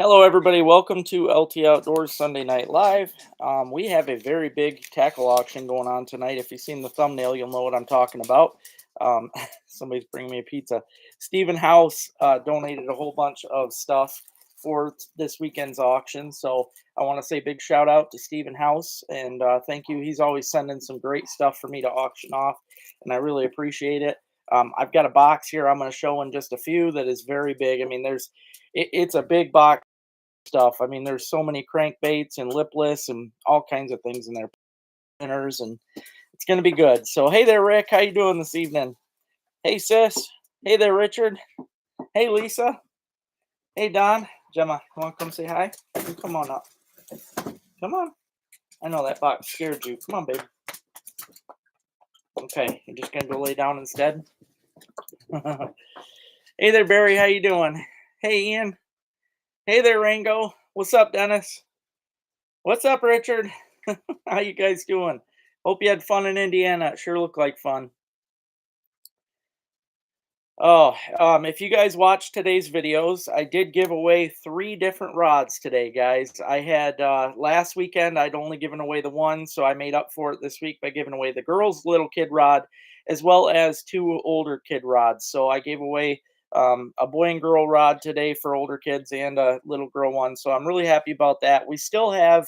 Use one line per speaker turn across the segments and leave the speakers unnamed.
Hello, everybody. Welcome to LT Outdoors Sunday Night Live. We have a very big tackle auction going on tonight. If you've seen the thumbnail, you'll know what I'm talking about. Um, somebody's bringing me a pizza. Stephen House donated a whole bunch of stuff for this weekend's auction. So I want to say big shout out to Stephen House and thank you. He's always sending some great stuff for me to auction off, and I really appreciate it. I've got a box here I'm going to show in just a few that is very big. I mean, it's a big box stuff. I mean, there's so many crankbaits and lipless and all kinds of things in there, spinners, and it's going to be good. So, hey there, Rick. How you doing this evening? Hey, sis. Hey there, Richard. Hey, Lisa. Hey, Don. Gemma, come say hi? Come on up. Come on. I know that box scared you. Come on, baby. Okay, you're just going to go lay down instead? Hey there, Barry. How you doing? Hey, Ian. Hey there, Rango. What's up, Dennis? What's up, Richard? How you guys doing? Hope you had fun in Indiana. It sure looked like fun. Oh, if you guys watched today's videos, I did give away 3 different rods today, guys. I had last weekend, I'd only given away the one, so I made up for it this week by giving away the girls' little kid rod, as well as 2 older kid rods. So I gave away a boy and girl rod today for older kids and a little girl one. So I'm really happy about that. We still have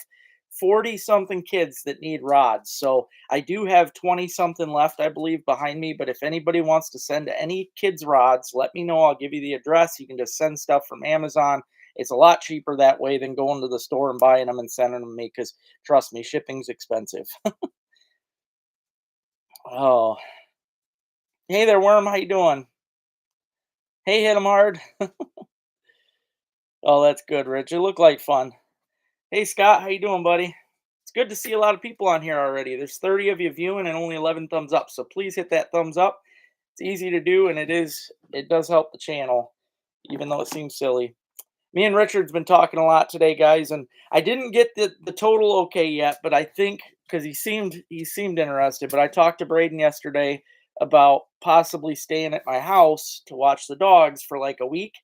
40 something kids that need rods. So I do have 20 something left, I believe, behind me. But if anybody wants to send any kids rods, let me know. I'll give you the address. You can just send stuff from Amazon. It's a lot cheaper that way than going to the store and buying them and sending them to me, because trust me, shipping's expensive. Oh, hey there, Worm. How you doing? Hey, hit 'em hard. Oh, that's good, Rich. It looked like fun. Hey, Scott. How you doing, buddy? It's good to see a lot of people on here already. There's 30 of you viewing and only 11 thumbs up. So please hit that thumbs up. It's easy to do, and it does help the channel, even though it seems silly. Me and Richard's been talking a lot today, guys, and I didn't get the total okay yet, but I think because he seemed interested. But I talked to Braden yesterday about possibly staying at my house to watch the dogs for like a week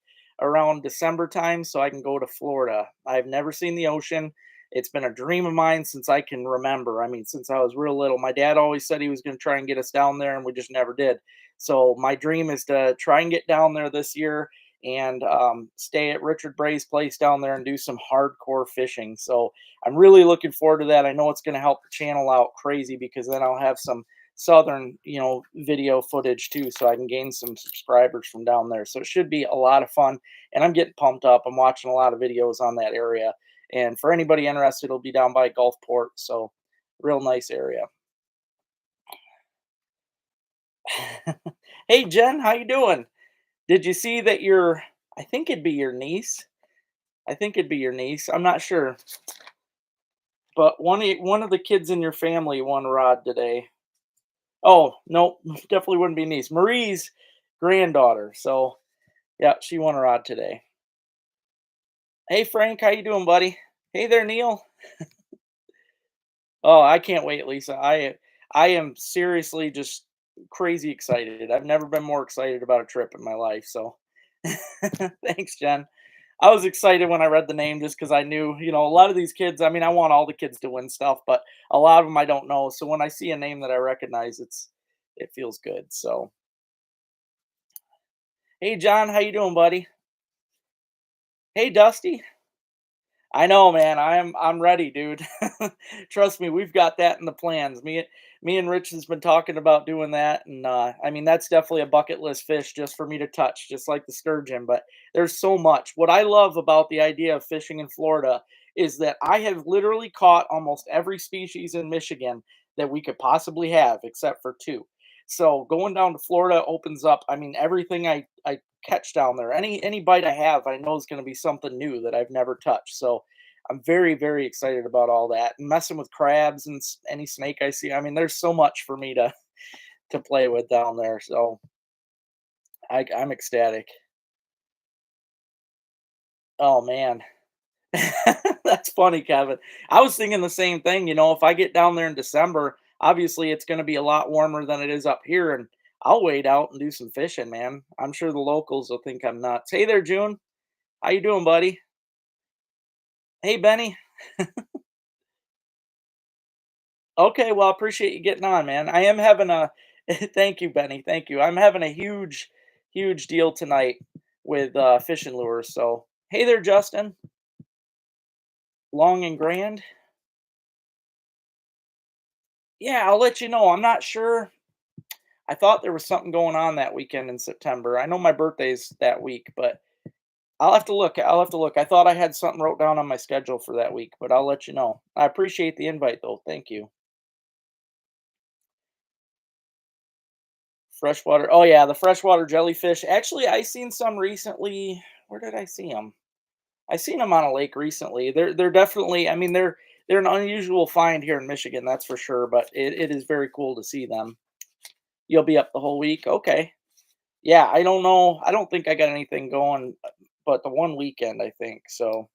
around December time so I can go to Florida. I've never seen the ocean. It's been a dream of mine since I can remember. I mean, since I was real little. My dad always said he was going to try and get us down there, and we just never did. So my dream is to try and get down there this year and stay at Richard Bray's place down there and do some hardcore fishing. So I'm really looking forward to that. I know it's going to help the channel out crazy, because then I'll have some southern, video footage too, so I can gain some subscribers from down there. So it should be a lot of fun, and I'm getting pumped up. I'm watching a lot of videos on that area, and for anybody interested, it'll be down by Gulfport. So real nice area. Hey, Jen, how you doing? Did you see that your I think it'd be your niece. I think it'd be your niece. I'm not sure. But one of the kids in your family won a rod today. Oh, no, definitely wouldn't be niece. Marie's granddaughter. So, yeah, she won a rod today. Hey, Frank, how you doing, buddy? Hey there, Neil. Oh, I can't wait, Lisa. I am seriously just crazy excited. I've never been more excited about a trip in my life. So, thanks, Jen. I was excited when I read the name, just because I knew, a lot of these kids. I mean, I want all the kids to win stuff, but a lot of them I don't know. So when I see a name that I recognize, it feels good. So, hey, John, how you doing, buddy? Hey, Dusty. I know, man. I'm ready, dude. Trust me, we've got that in the plans. Me and Rich has been talking about doing that, and I mean, that's definitely a bucket list fish just for me to touch, just like the sturgeon. But there's so much. What I love about the idea of fishing in Florida is that I have literally caught almost every species in Michigan that we could possibly have, except for 2. So going down to Florida opens up. I mean, everything I catch down there. Any bite I have, I know is going to be something new that I've never touched. So I'm very, very excited about all that. And messing with crabs and any snake I see. I mean, there's so much for me to play with down there. So I'm ecstatic. Oh man, that's funny, Kevin. I was thinking the same thing. If I get down there in December, obviously it's going to be a lot warmer than it is up here, and I'll wait out and do some fishing, man. I'm sure the locals will think I'm nuts. Hey there, June. How you doing, buddy? Hey, Benny. Okay, well, I appreciate you getting on, man. I am having a thank you, Benny. Thank you. I'm having a huge deal tonight with fishing lures. So, hey there, Justin. Long and Grand. Yeah, I'll let you know. I'm not sure. I thought there was something going on that weekend in September. I know my birthday's that week, but I'll have to look. I'll have to look. I thought I had something wrote down on my schedule for that week, but I'll let you know. I appreciate the invite, though. Thank you. Freshwater. Oh yeah, the freshwater jellyfish. Actually, I seen some recently. Where did I see them? I seen them on a lake recently. They're definitely. I mean, they're an unusual find here in Michigan, that's for sure. But it is very cool to see them. You'll be up the whole week. Okay. Yeah, I don't know. I don't think I got anything going, but the one weekend I think so.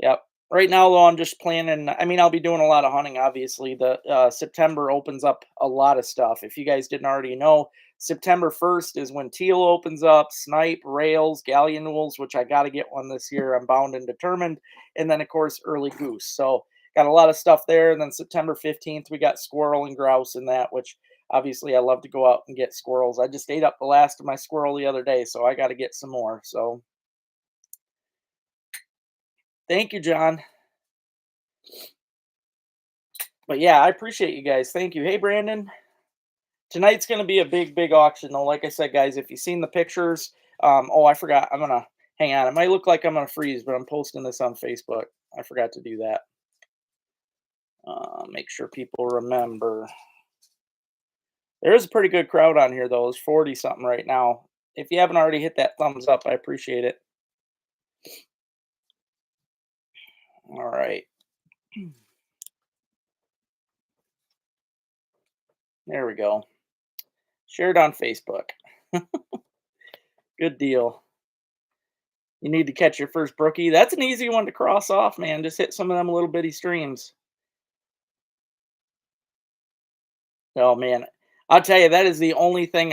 Yep. Right now, though, I'm just planning. I mean, I'll be doing a lot of hunting. Obviously, the September opens up a lot of stuff. If you guys didn't already know, September 1st is when teal opens up, snipe, rails, gallinules, which I got to get one this year. I'm bound and determined. And then, of course, early goose. So got a lot of stuff there. And then September 15th, we got squirrel and grouse in that, which obviously I love to go out and get squirrels. I just ate up the last of my squirrel the other day, so I got to get some more. So thank you, John. But yeah, I appreciate you guys. Thank you. Hey, Brandon. Tonight's going to be a big auction, though. Like I said, guys, if you've seen the pictures, oh, I forgot. I'm going to hang on. It might look like I'm going to freeze, but I'm posting this on Facebook. I forgot to do that. Make sure people remember. There is a pretty good crowd on here, though. It's 40 something right now. If you haven't already hit that thumbs up, I appreciate it. All right. There we go. Share it on Facebook. Good deal. You need to catch your first brookie. That's an easy one to cross off, man. Just hit some of them little bitty streams. Oh man, I'll tell you that is the only thing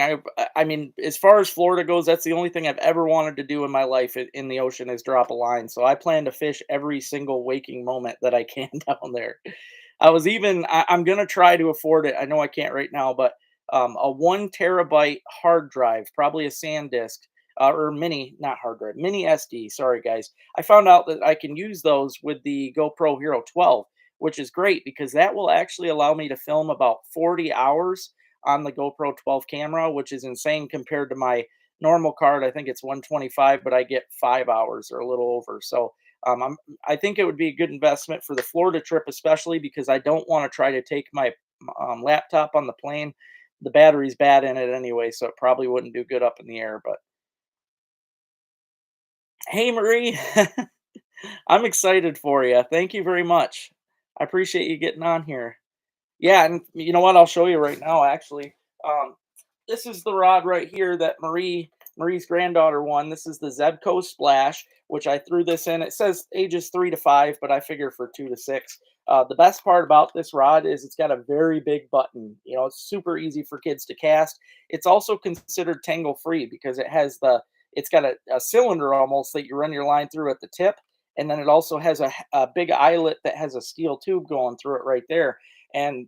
I mean, as far as Florida goes, that's the only thing I've ever wanted to do in my life in the ocean is drop a line. So I plan to fish every single waking moment that I can down there. I'm gonna try to afford it. I know I can't right now, but a 1 terabyte hard drive, probably a SanDisk, or mini, not hard drive, mini SD. Sorry guys, I found out that I can use those with the GoPro Hero 12, which is great because that will actually allow me to film about 40 hours on the GoPro 12 camera, which is insane compared to my normal card. I think it's 125, but I get 5 hours or a little over. So I think it would be a good investment for the Florida trip, especially because I don't want to try to take my laptop on the plane. The battery's bad in it anyway, so it probably wouldn't do good up in the air. But hey, Marie, I'm excited for you. Thank you very much. I appreciate you getting on here. Yeah, and you know what? I'll show you right now. Actually, um, this is the rod right here that Marie's granddaughter won. This is the Zebco Splash, which I threw this in. It says ages 3 to 5, but I figure for 2 to 6. The best part about this rod is it's got a very big button. You know, it's super easy for kids to cast. It's also considered tangle free because it's got a cylinder almost that you run your line through at the tip, and then it also has a big eyelet that has a steel tube going through it right there. And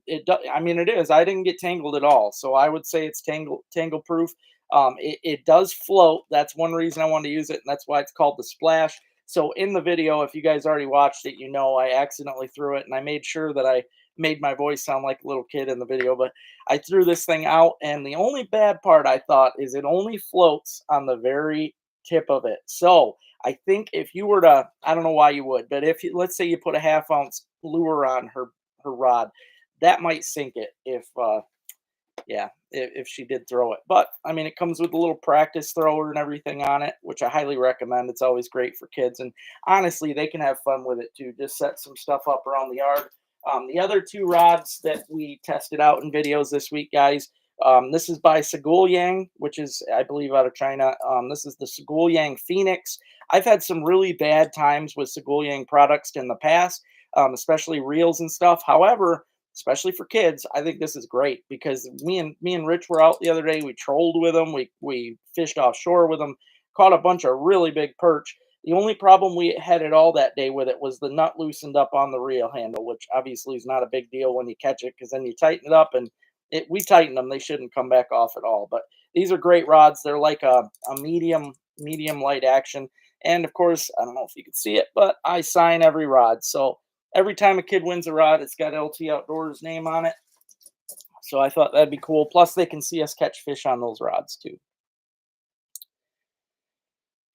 I mean, it is. I didn't get tangled at all, so I would say it's tangle proof. It does float. That's one reason I wanted to use it, and that's why it's called the Splash. So in the video, if you guys already watched it, you know I accidentally threw it, and I made sure that I made my voice sound like a little kid in the video. But I threw this thing out, and the only bad part I thought is it only floats on the very tip of it. So I think if you were to, I don't know why you would, but if you, let's say you put a half-ounce lure on her rod, that might sink it if she did throw it. But I mean, it comes with a little practice thrower and everything on it, which I highly recommend. It's always great for kids, and honestly, they can have fun with it too. Just set some stuff up around the yard. The other two rods that we tested out in videos this week, guys. This is by Yang, which is, I believe, out of China. This is the Yang Phoenix. I've had some really bad times with Yang products in the past, especially reels and stuff. However, especially for kids, I think this is great because me and Rich were out the other day. We trolled with them. We fished offshore with them. Caught a bunch of really big perch. The only problem we had at all that day with it was the nut loosened up on the reel handle, which obviously is not a big deal when you catch it, because then you tighten it up, and we tightened them. They shouldn't come back off at all. But these are great rods. They're like a medium light action. And of course, I don't know if you can see it, but I sign every rod. So every time a kid wins a rod, it's got LT Outdoors name on it. So I thought that'd be cool. Plus, they can see us catch fish on those rods too.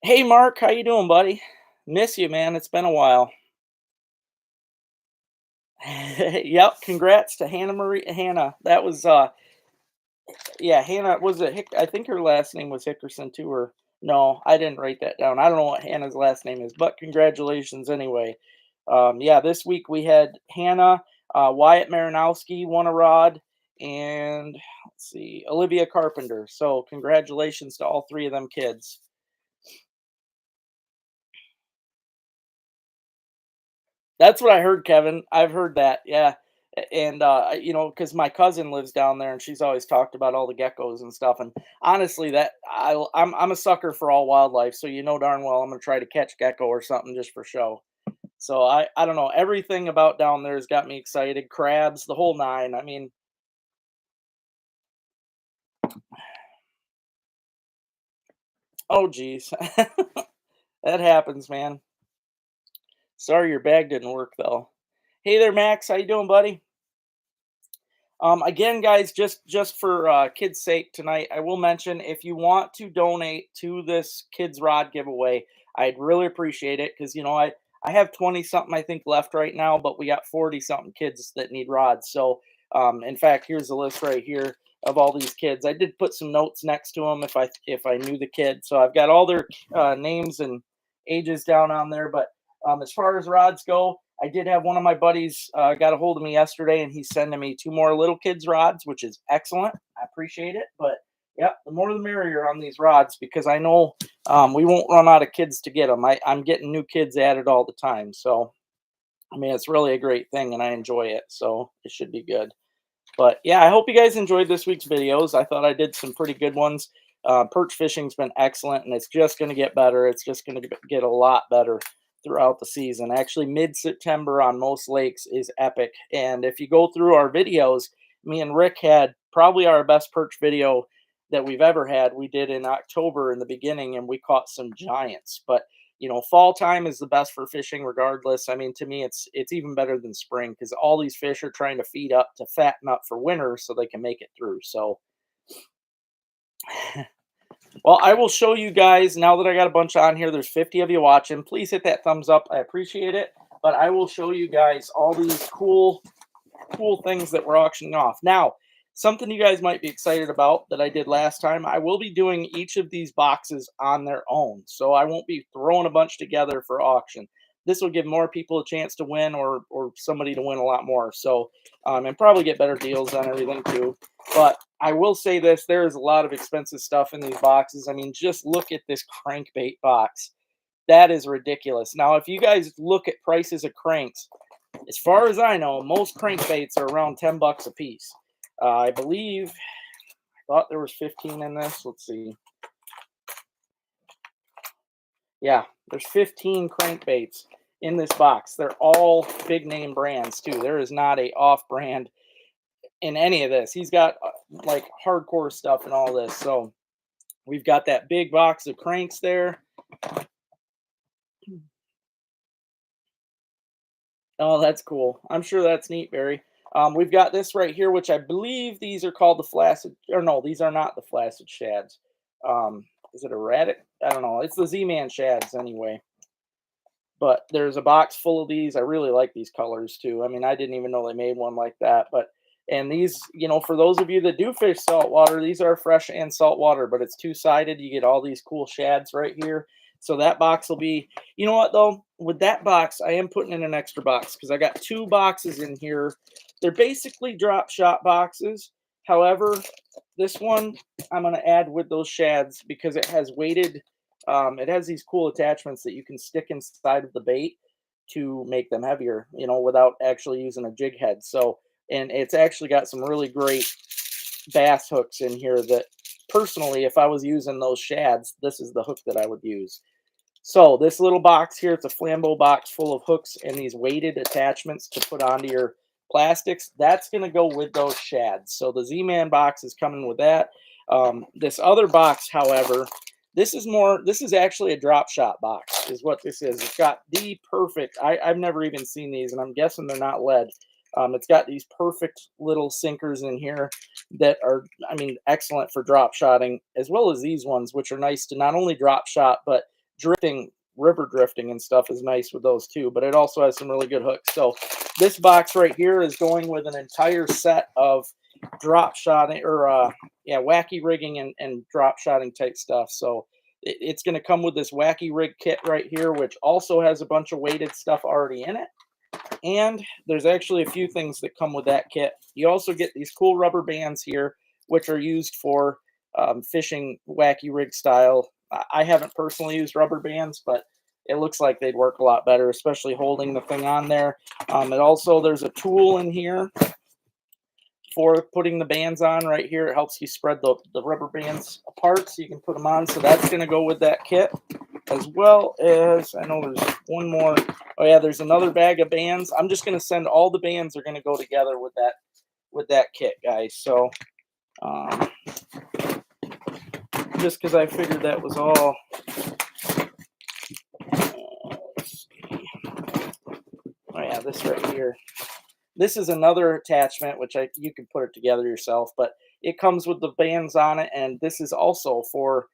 Hey, Mark, how you doing, buddy? Miss you, man. It's been a while. Yep. Congrats to Hannah Marie. Hannah. That was yeah, Hannah was it I think her last name was Hickerson too, or no, I didn't write that down. I don't know what Hannah's last name is, but congratulations anyway. Yeah, this week we had Hannah, Wyatt Marinowski won a rod, and let's see, Olivia Carpenter. So congratulations to all three of them kids. That's what I heard, Kevin. I've heard that. Yeah. And you know, because my cousin lives down there, and she's always talked about all the geckos and stuff. And honestly, I'm a sucker for all wildlife, so you know darn well I'm gonna try to catch gecko or something just for show. So I don't know, everything about down there has got me excited. Crabs, the whole nine. I mean, oh geez, that happens, man. Sorry your bag didn't work though. Hey there, Max. How you doing, buddy? Again, guys, just for kids' sake tonight, I will mention, if you want to donate to this kids rod giveaway, I'd really appreciate it, because you know I have 20 something I think left right now, but we got 40 something kids that need rods. So in fact, here's the list right here of all these kids. I did put some notes next to them if I knew the kid, so I've got all their names and ages down on there. But as far as rods go, I did have one of my buddies got a hold of me yesterday, and he's sending me two more little kids rods, which is excellent. I appreciate it. But yeah, the more the merrier on these rods, because I know we won't run out of kids to get them. I'm getting new kids added all the time. So, I mean, it's really a great thing, and I enjoy it. So it should be good. But yeah, I hope you guys enjoyed this week's videos. I thought I did some pretty good ones. Perch fishing's been excellent, and it's just going to get better. It's just going to get a lot better throughout the season. Actually, mid-September on most lakes is epic. And if you go through our videos, me and Rick had probably our best perch video that we've ever had. We did in October in the beginning, and we caught some giants. But you know, fall time is the best for fishing regardless. I mean, to me, it's even better than spring, because all these fish are trying to feed up to fatten up for winter so they can make it through. So well, I will show you guys now that I got a bunch on here. There's 50 of you watching. Please hit that thumbs up. I appreciate it. But I will show you guys all these cool things that we're auctioning off. Now, something you guys might be excited about that I did last time, I will be doing each of these boxes on their own. So I won't be throwing a bunch together for auction. This will give more people a chance to win, or somebody to win a lot more. So and probably get better deals on everything too. But I will say this, there is a lot of expensive stuff in these boxes. I mean, just look at this crankbait box. That is ridiculous. Now, if you guys look at prices of cranks, as far as I know, most crankbaits are around 10 bucks a piece. I believe, I thought there was 15 in this. Let's see. Yeah, there's 15 crankbaits in this box. They're all big name brands too. There is not a off brand in any of this. He's got like hardcore stuff and all this. So we've got that big box of cranks there. Oh, that's cool. I'm sure that's neat, Barry. We've got this right here, which I believe these are called the flaccid, or no, these are not the flaccid shads. Is it erratic? I don't know. It's the Z-Man shads anyway. But there's a box full of these. I really like these colors too. I mean, I didn't even know they made one like that. But and these, you know, for those of you that do fish saltwater, these are fresh and saltwater, but it's two-sided. You get all these cool shads right here. So that box will be, you know what though? With that box, I am putting in an extra box because I got two boxes in here. They're basically drop shot boxes. However, this one I'm going to add with those shads because it has weighted, it has these cool attachments that you can stick inside of the bait to make them heavier, you know, without actually using a jig head. So, and it's actually got some really great bass hooks in here that personally, if I was using those shads, this is the hook that I would use. So this little box here, it's a Flambeau box full of hooks and these weighted attachments to put onto your plastics. That's going to go with those shads. So the Z-Man box is coming with that. This other box, however, this is actually a drop shot box is what this is. It's got the perfect, I've never even seen these, and I'm guessing they're not lead. It's got these perfect little sinkers in here that are, I mean, excellent for drop shotting, as well as these ones, which are nice to not only drop shot, but drifting, river drifting and stuff is nice with those too. But it also has some really good hooks. So this box right here is going with an entire set of drop shotting or yeah, wacky rigging and drop shotting type stuff. So it's going to come with this wacky rig kit right here, which also has a bunch of weighted stuff already in it. And there's actually a few things that come with that kit. You also get these cool rubber bands here, which are used for fishing wacky rig style. I haven't personally used rubber bands, but it looks like they'd work a lot better, especially holding the thing on there. And also there's a tool in here for putting the bands on right here. It helps you spread the rubber bands apart so you can put them on. So that's going to go with that kit, as well as, I know there's one more. Oh yeah, there's another bag of bands. I'm just going to send all the bands are going to go together with that kit, guys. So just because I figured that was all. Let's see. Oh yeah, this right here. This is another attachment, which you can put it together yourself, but it comes with the bands on it, and this is also for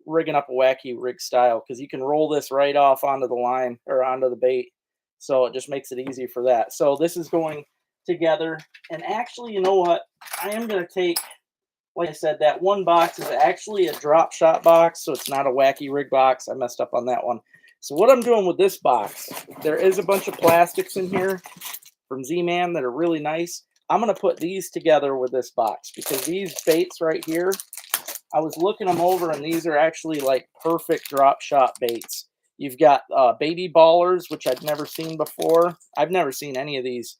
rigging up a wacky rig style, because you can roll this right off onto the line or onto the bait. So it just makes it easy for that. So this is going together. And actually, you know what? I am going to take, like I said, that one box is actually a drop shot box. So it's not a wacky rig box. I messed up on that one. So what I'm doing with this box, there is a bunch of plastics in here from Z-Man that are really nice. I'm going to put these together with this box, because these baits right here, I was looking them over, and these are actually like perfect drop shot baits. You've got baby ballers, which I've never seen before. I've never seen any of these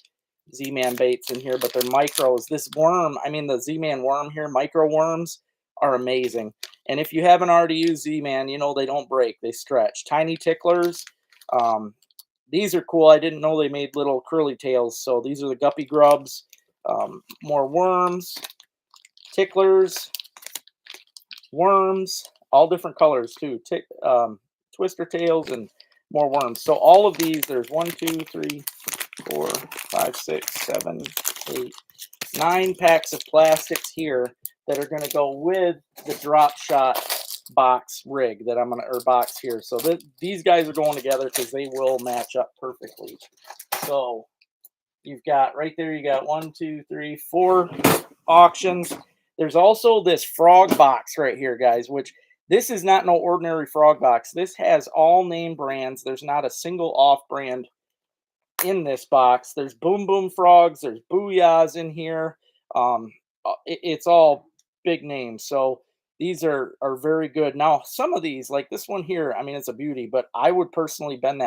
Z-Man baits in here, but they're micros. This worm, I mean the Z-Man worm here, micro worms are amazing. And if you haven't already used Z-Man, you know they don't break, they stretch. Tiny ticklers. These are cool. I didn't know they made little curly tails. So these are the guppy grubs. More worms, ticklers, worms, all different colors too. Twister tails and more worms. So all of these, there's 1, 2, 3, 4, 5, 6, 7, 8, 9 packs of plastics here that are going to go with the drop shot box rig that I'm gonna, or box here. So these guys are going together because they will match up perfectly. So you've got right there, you got 1, 2, 3, 4 auctions. There's also this frog box right here, guys, which this is not no ordinary frog box. This has all name brands. There's not a single off brand in this box. There's Boom Boom Frogs, there's Booyahs in here. It's all big names. So these are very good. Now, some of these, like this one here, I mean, it's a beauty, but I would personally bend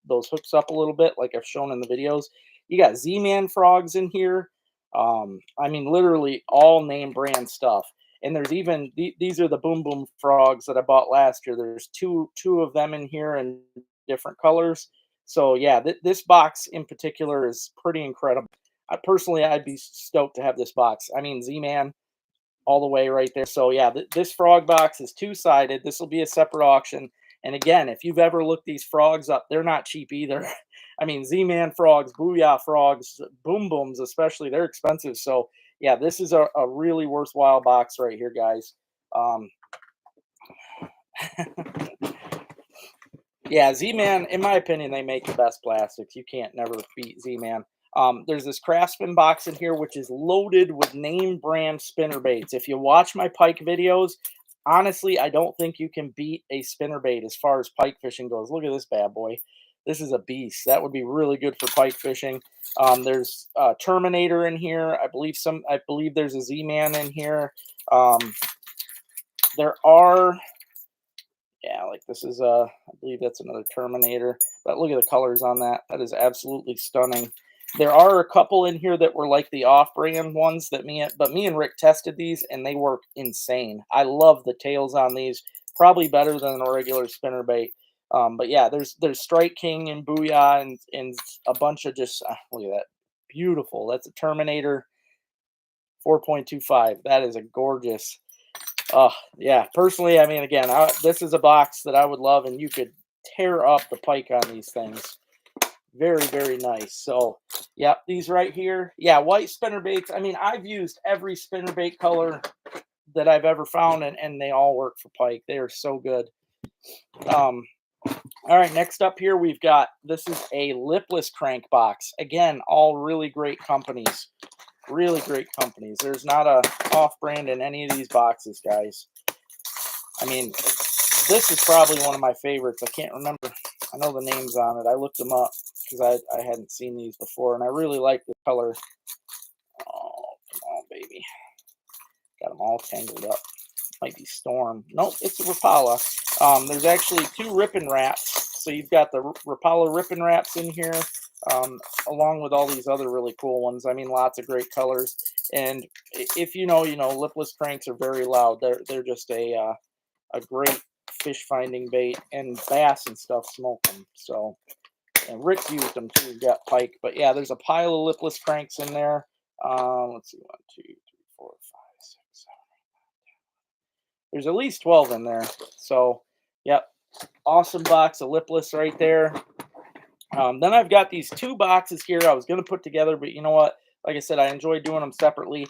those hooks up a little bit, like I've shown in the videos. You got Z-Man frogs in here. I mean, literally all name brand stuff. And there's even these are the Boom Boom Frogs that I bought last year. There's two of them in here in different colors. So yeah, this box in particular is pretty incredible. Personally, I'd be stoked to have this box. I mean, Z-Man all the way right there. So yeah, this frog box is two-sided. This will be a separate auction. And again, if you've ever looked these frogs up, they're not cheap either. I mean, Z-Man frogs, Booyah frogs, Boom Booms especially, they're expensive. So yeah, this is a really worthwhile box right here, guys. Yeah, Z-Man, in my opinion, they make the best plastics. You can't never beat Z-Man. There's this Craftsman box in here, which is loaded with name brand spinner baits. If you watch my pike videos, honestly, I don't think you can beat a spinner bait as far as pike fishing goes. Look at this bad boy. This is a beast. That would be really good for pike fishing. There's a Terminator in here. I believe there's a Z-Man in here. There are, yeah, like this is I believe that's another Terminator. But look at the colors on that. That is absolutely stunning. There are a couple in here that were like the off-brand ones that me and Rick tested these, and they work insane. I love the tails on these, probably better than a regular spinnerbait. But yeah, there's Strike King and Booyah and a bunch of just look at that, beautiful. That's a Terminator 4.25. That is a gorgeous. Oh yeah, personally, I mean, again, this is a box that I would love, and you could tear up the pike on these things. Very, very nice. So, yep, these right here. Yeah, white spinner baits. I mean, I've used every spinner bait color that I've ever found, and they all work for pike. They are so good. Um, all right, next up here, we've got, this is a lipless crank box. Again, all really great companies. Really great companies. There's not a off-brand in any of these boxes, guys. I mean, this is probably one of my favorites. I can't remember. I know the names on it. I looked them up because I hadn't seen these before, and I really like the color. Oh, come on, baby. Got them all tangled up. Might be Storm. Nope, it's a Rapala. There's actually 2 ripping wraps. So you've got the Rapala ripping wraps in here, along with all these other really cool ones. I mean, lots of great colors. And if you know, lipless cranks are very loud. They're just a great fish finding bait, and bass and stuff smoke them. So, and Rick used them too. He got pike, but yeah, there's a pile of lipless cranks in there. Let's see, 1, 2, 3, 4, 5, 6, 7. There's at least 12 in there. So, yep, awesome box of lipless right there. Then I've got these 2 boxes here I was going to put together, but you know what? Like I said, I enjoy doing them separately.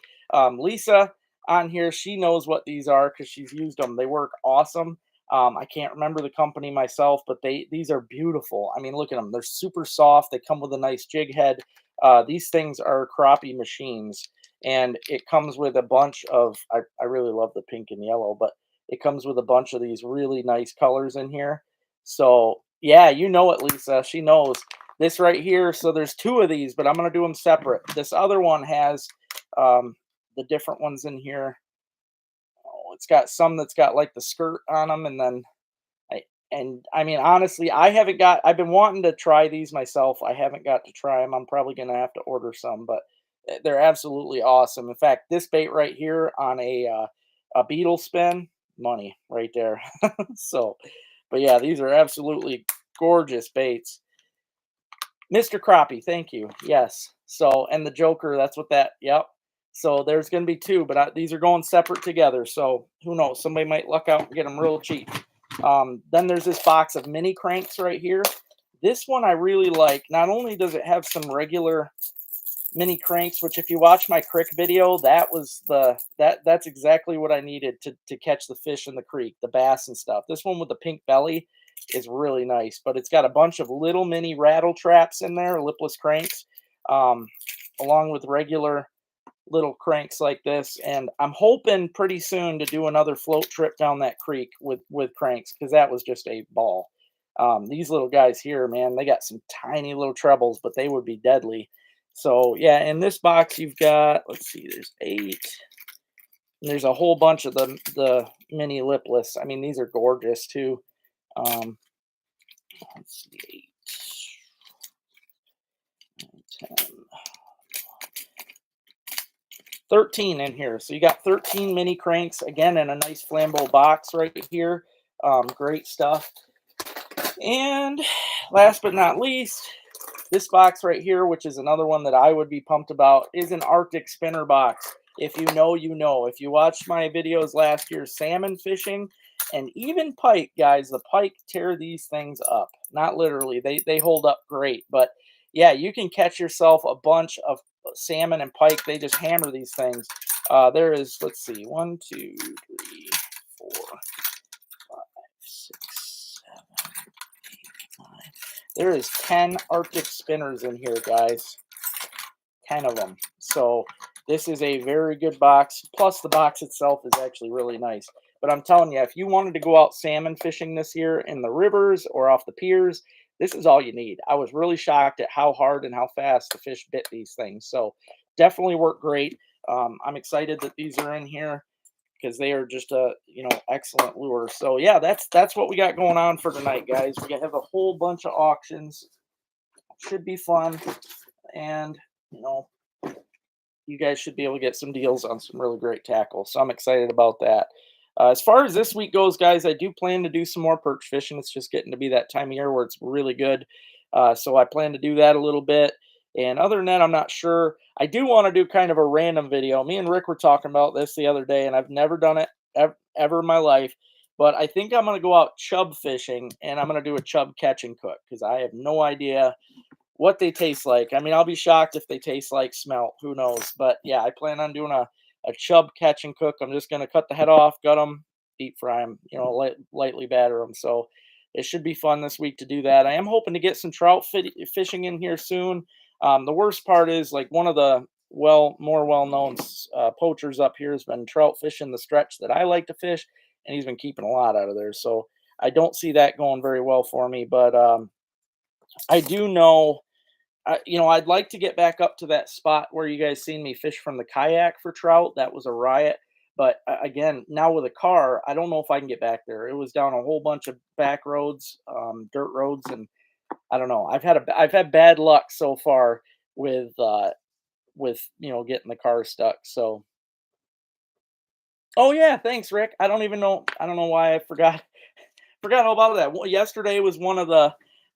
Lisa on here, she knows what these are because she's used them. They work awesome. I can't remember the company myself, but these are beautiful. I mean, look at them. They're super soft. They come with a nice jig head. These things are crappie machines, and it comes with a bunch of, I really love the pink and yellow, but it comes with a bunch of these really nice colors in here. So yeah, you know it, Lisa. She knows this right here. So there's 2 of these, but I'm going to do them separate. This other one has the different ones in here. Oh, it's got some that's got like the skirt on them, and then I mean, honestly, I've been wanting to try these myself. I haven't got to try them. I'm probably going to have to order some, but they're absolutely awesome. In fact, this bait right here on a beetle spin, money right there. So, but yeah, these are absolutely gorgeous baits. Mr. Crappie, thank you. Yes. So, and the Joker, that's what that, yep. So there's going to be 2, but these are going separate together. So who knows? Somebody might luck out and get them real cheap. Then there's this box of mini cranks right here. This one I really like. Not only does it have some regular mini cranks, which if you watch my crick video, that's exactly what I needed to catch the fish in the creek, the bass and stuff. This one with the pink belly is really nice, but it's got a bunch of little mini rattle traps in there, lipless cranks, along with regular little cranks like this. And I'm hoping pretty soon to do another float trip down that creek with cranks, because that was just a ball. These little guys here, man, they got some tiny little trebles, but they would be deadly. So yeah, in this box you've got, let's see, there's 8. And there's a whole bunch of the mini lipless. I mean, these are gorgeous too. Let's see, 8, 9, 10, 13 in here. So you got 13 mini cranks, again, in a nice flambeau box right here. Great stuff. And last but not least, this box right here, which is another one that I would be pumped about, is an Arctic spinner box. If you know, you know. If you watched my videos last year, salmon fishing, and even pike, guys, the pike tear these things up. Not literally. They hold up great. But yeah, you can catch yourself a bunch of salmon and pike. They just hammer these things. There is, let's see, 1, 2, 3, 4, 5, 6, 7, 8, 9. There is 10 Arctic spinners in here, guys. 10 of them. So this is a very good box. Plus the box itself is actually really nice. But I'm telling you, if you wanted to go out salmon fishing this year in the rivers or off the piers, this is all you need. I was really shocked at how hard and how fast the fish bit these things. So definitely work great. I'm excited that these are in here because they are just a excellent lure. So yeah, that's what we got going on for tonight, guys. We have a whole bunch of auctions. Should be fun, and you guys should be able to get some deals on some really great tackle. So I'm excited about that. As far as this week goes, guys, I do plan to do some more perch fishing. It's just getting to be that time of year where it's really good. So I plan to do that a little bit. And other than that, I'm not sure. I do want to do kind of a random video. Me and Rick were talking about this the other day, and I've never done it ever in my life. But I think I'm going to go out chub fishing, and I'm going to do a chub catch and cook because I have no idea what they taste like. I mean, I'll be shocked if they taste like smelt. Who knows? But yeah, I plan on doing a chub catch and cook. I'm just going to cut the head off, gut them, deep fry them, lightly batter them. So it should be fun this week to do that. I am hoping to get some trout fishing in here soon. The worst part is like one of the more well-known poachers up here has been trout fishing the stretch that I like to fish, and he's been keeping a lot out of there. So I don't see that going very well for me. But I do know I'd like to get back up to that spot where you guys seen me fish from the kayak for trout. That was a riot. But again, now with a car, I don't know if I can get back there. It was down a whole bunch of back roads, dirt roads, and I don't know. I've had bad luck so far with getting the car stuck. So, oh yeah, thanks, Rick. I don't even know. I don't know why I forgot all about that. Well, yesterday was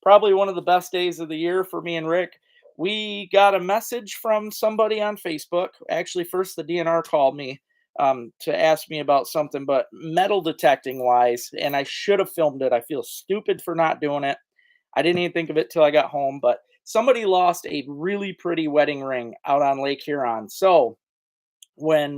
probably one of the best days of the year for me and Rick. We got a message from somebody on Facebook. Actually, first the DNR called me to ask me about something, but metal detecting wise, and I should have filmed it. I feel stupid for not doing it. I didn't even think of it till I got home, but somebody lost a really pretty wedding ring out on Lake Huron. So when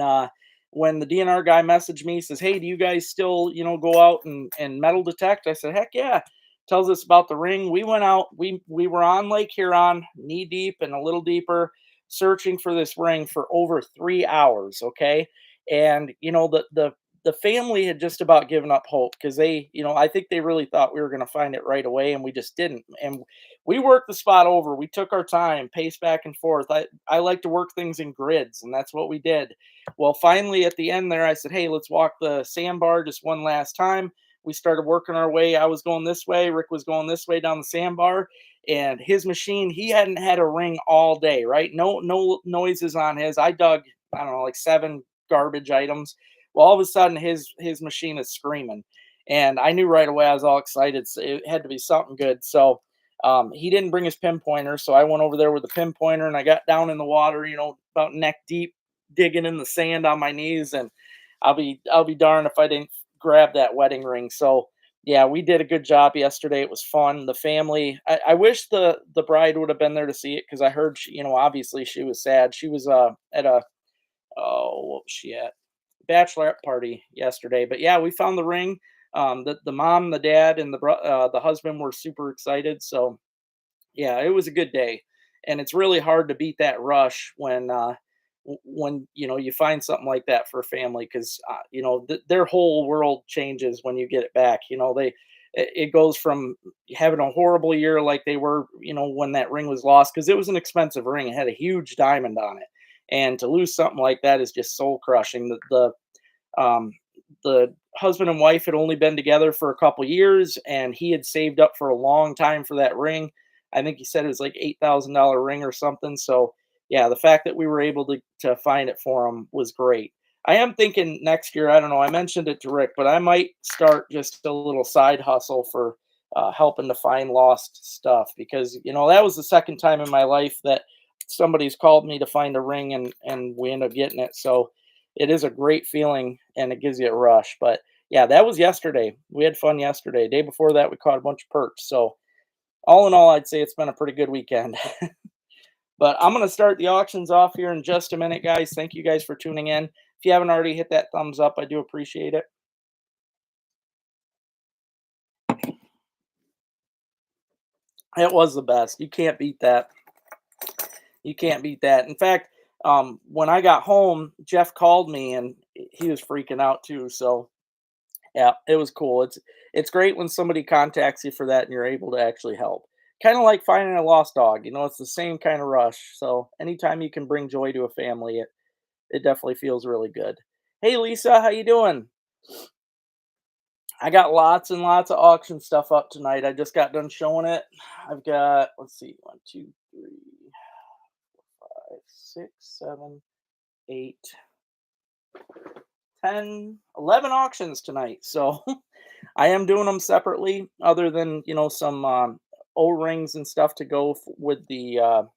when the DNR guy messaged me, says, "Hey, do you guys still, go out and metal detect?" I said, "Heck yeah." Tells us about the ring. We went out, we were on Lake Huron, knee deep and a little deeper, searching for this ring for over 3 hours. Okay. And the family had just about given up hope because I think they really thought we were going to find it right away, and we just didn't. And we worked the spot over. We took our time, paced back and forth. I like to work things in grids, and that's what we did. Well, finally at the end there, I said, "Hey, let's walk the sandbar just one last time." We started working our way. I was going this way, Rick was going this way down the sandbar, and his machine, he hadn't had a ring all day, right? No noises on his. I dug, I don't know, like 7 garbage items. Well, all of a sudden his machine is screaming. And I knew right away. I was all excited. So it had to be something good. So he didn't bring his pinpointer, so I went over there with a pinpointer and I got down in the water, about neck deep, digging in the sand on my knees. And I'll be darned if I didn't grab that wedding ring. So yeah, we did a good job yesterday. It was fun. The family. I wish the bride would have been there to see it because I heard obviously she was sad. She was at a what was she at? Bachelorette party yesterday. But yeah, we found the ring. The mom, the dad, and the husband were super excited. So yeah, it was a good day, and it's really hard to beat that rush when you find something like that for a family because their whole world changes when you get it back. It goes from having a horrible year like they were when that ring was lost because it was an expensive ring. It had a huge diamond on it, and to lose something like that is just soul crushing. Um, the husband and wife had only been together for a couple years, and he had saved up for a long time for that ring. I think he said it was like $8,000 ring or something. So yeah, the fact that we were able to find it for him was great. I am thinking next year. I don't know. I mentioned it to Rick, but I might start just a little side hustle for helping to find lost stuff because that was the second time in my life that somebody's called me to find a ring and we end up getting it. So it is a great feeling and it gives you a rush. But yeah, that was yesterday. We had fun yesterday. Day before that, we caught a bunch of perch. So all in all, I'd say it's been a pretty good weekend. But I'm going to start the auctions off here in just a minute, guys. Thank you guys for tuning in. If you haven't already hit that thumbs up, I do appreciate it. It was the best. You can't beat that. You can't beat that. In fact, when I got home, Jeff called me and he was freaking out too. So yeah, it was cool. It's great when somebody contacts you for that and you're able to actually help. Kind of like finding a lost dog. It's the same kind of rush. So anytime you can bring joy to a family, it definitely feels really good. Hey Lisa, how you doing? I got lots and lots of auction stuff up tonight. I just got done showing it. I've got, let's see, 1, 2, 3, 5, 6, 7, 8, 10, 11 auctions tonight. So I am doing them separately, other than, you know, some O-rings and stuff with the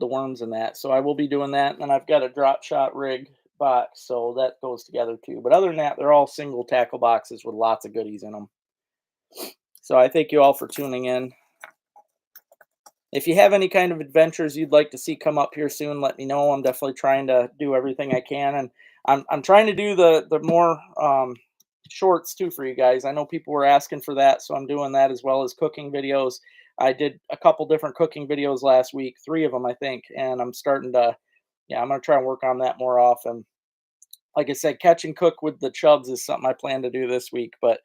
worms and that. So I will be doing that, and I've got a drop shot rig box, so that goes together too. But other than that, they're all single tackle boxes with lots of goodies in them. So I thank you all for tuning in. If you have any kind of adventures you'd like to see come up here soon, let me know. I'm definitely trying to do everything I can, and I'm trying to do the more shorts too for you guys. I know people were asking for that, so I'm doing that, as well as cooking videos. I did a couple different cooking videos last week, 3 of them I think, and I'm starting to, yeah, I'm gonna try and work on that more often. Like I said, catch and cook with the chubs is something I plan to do this week, but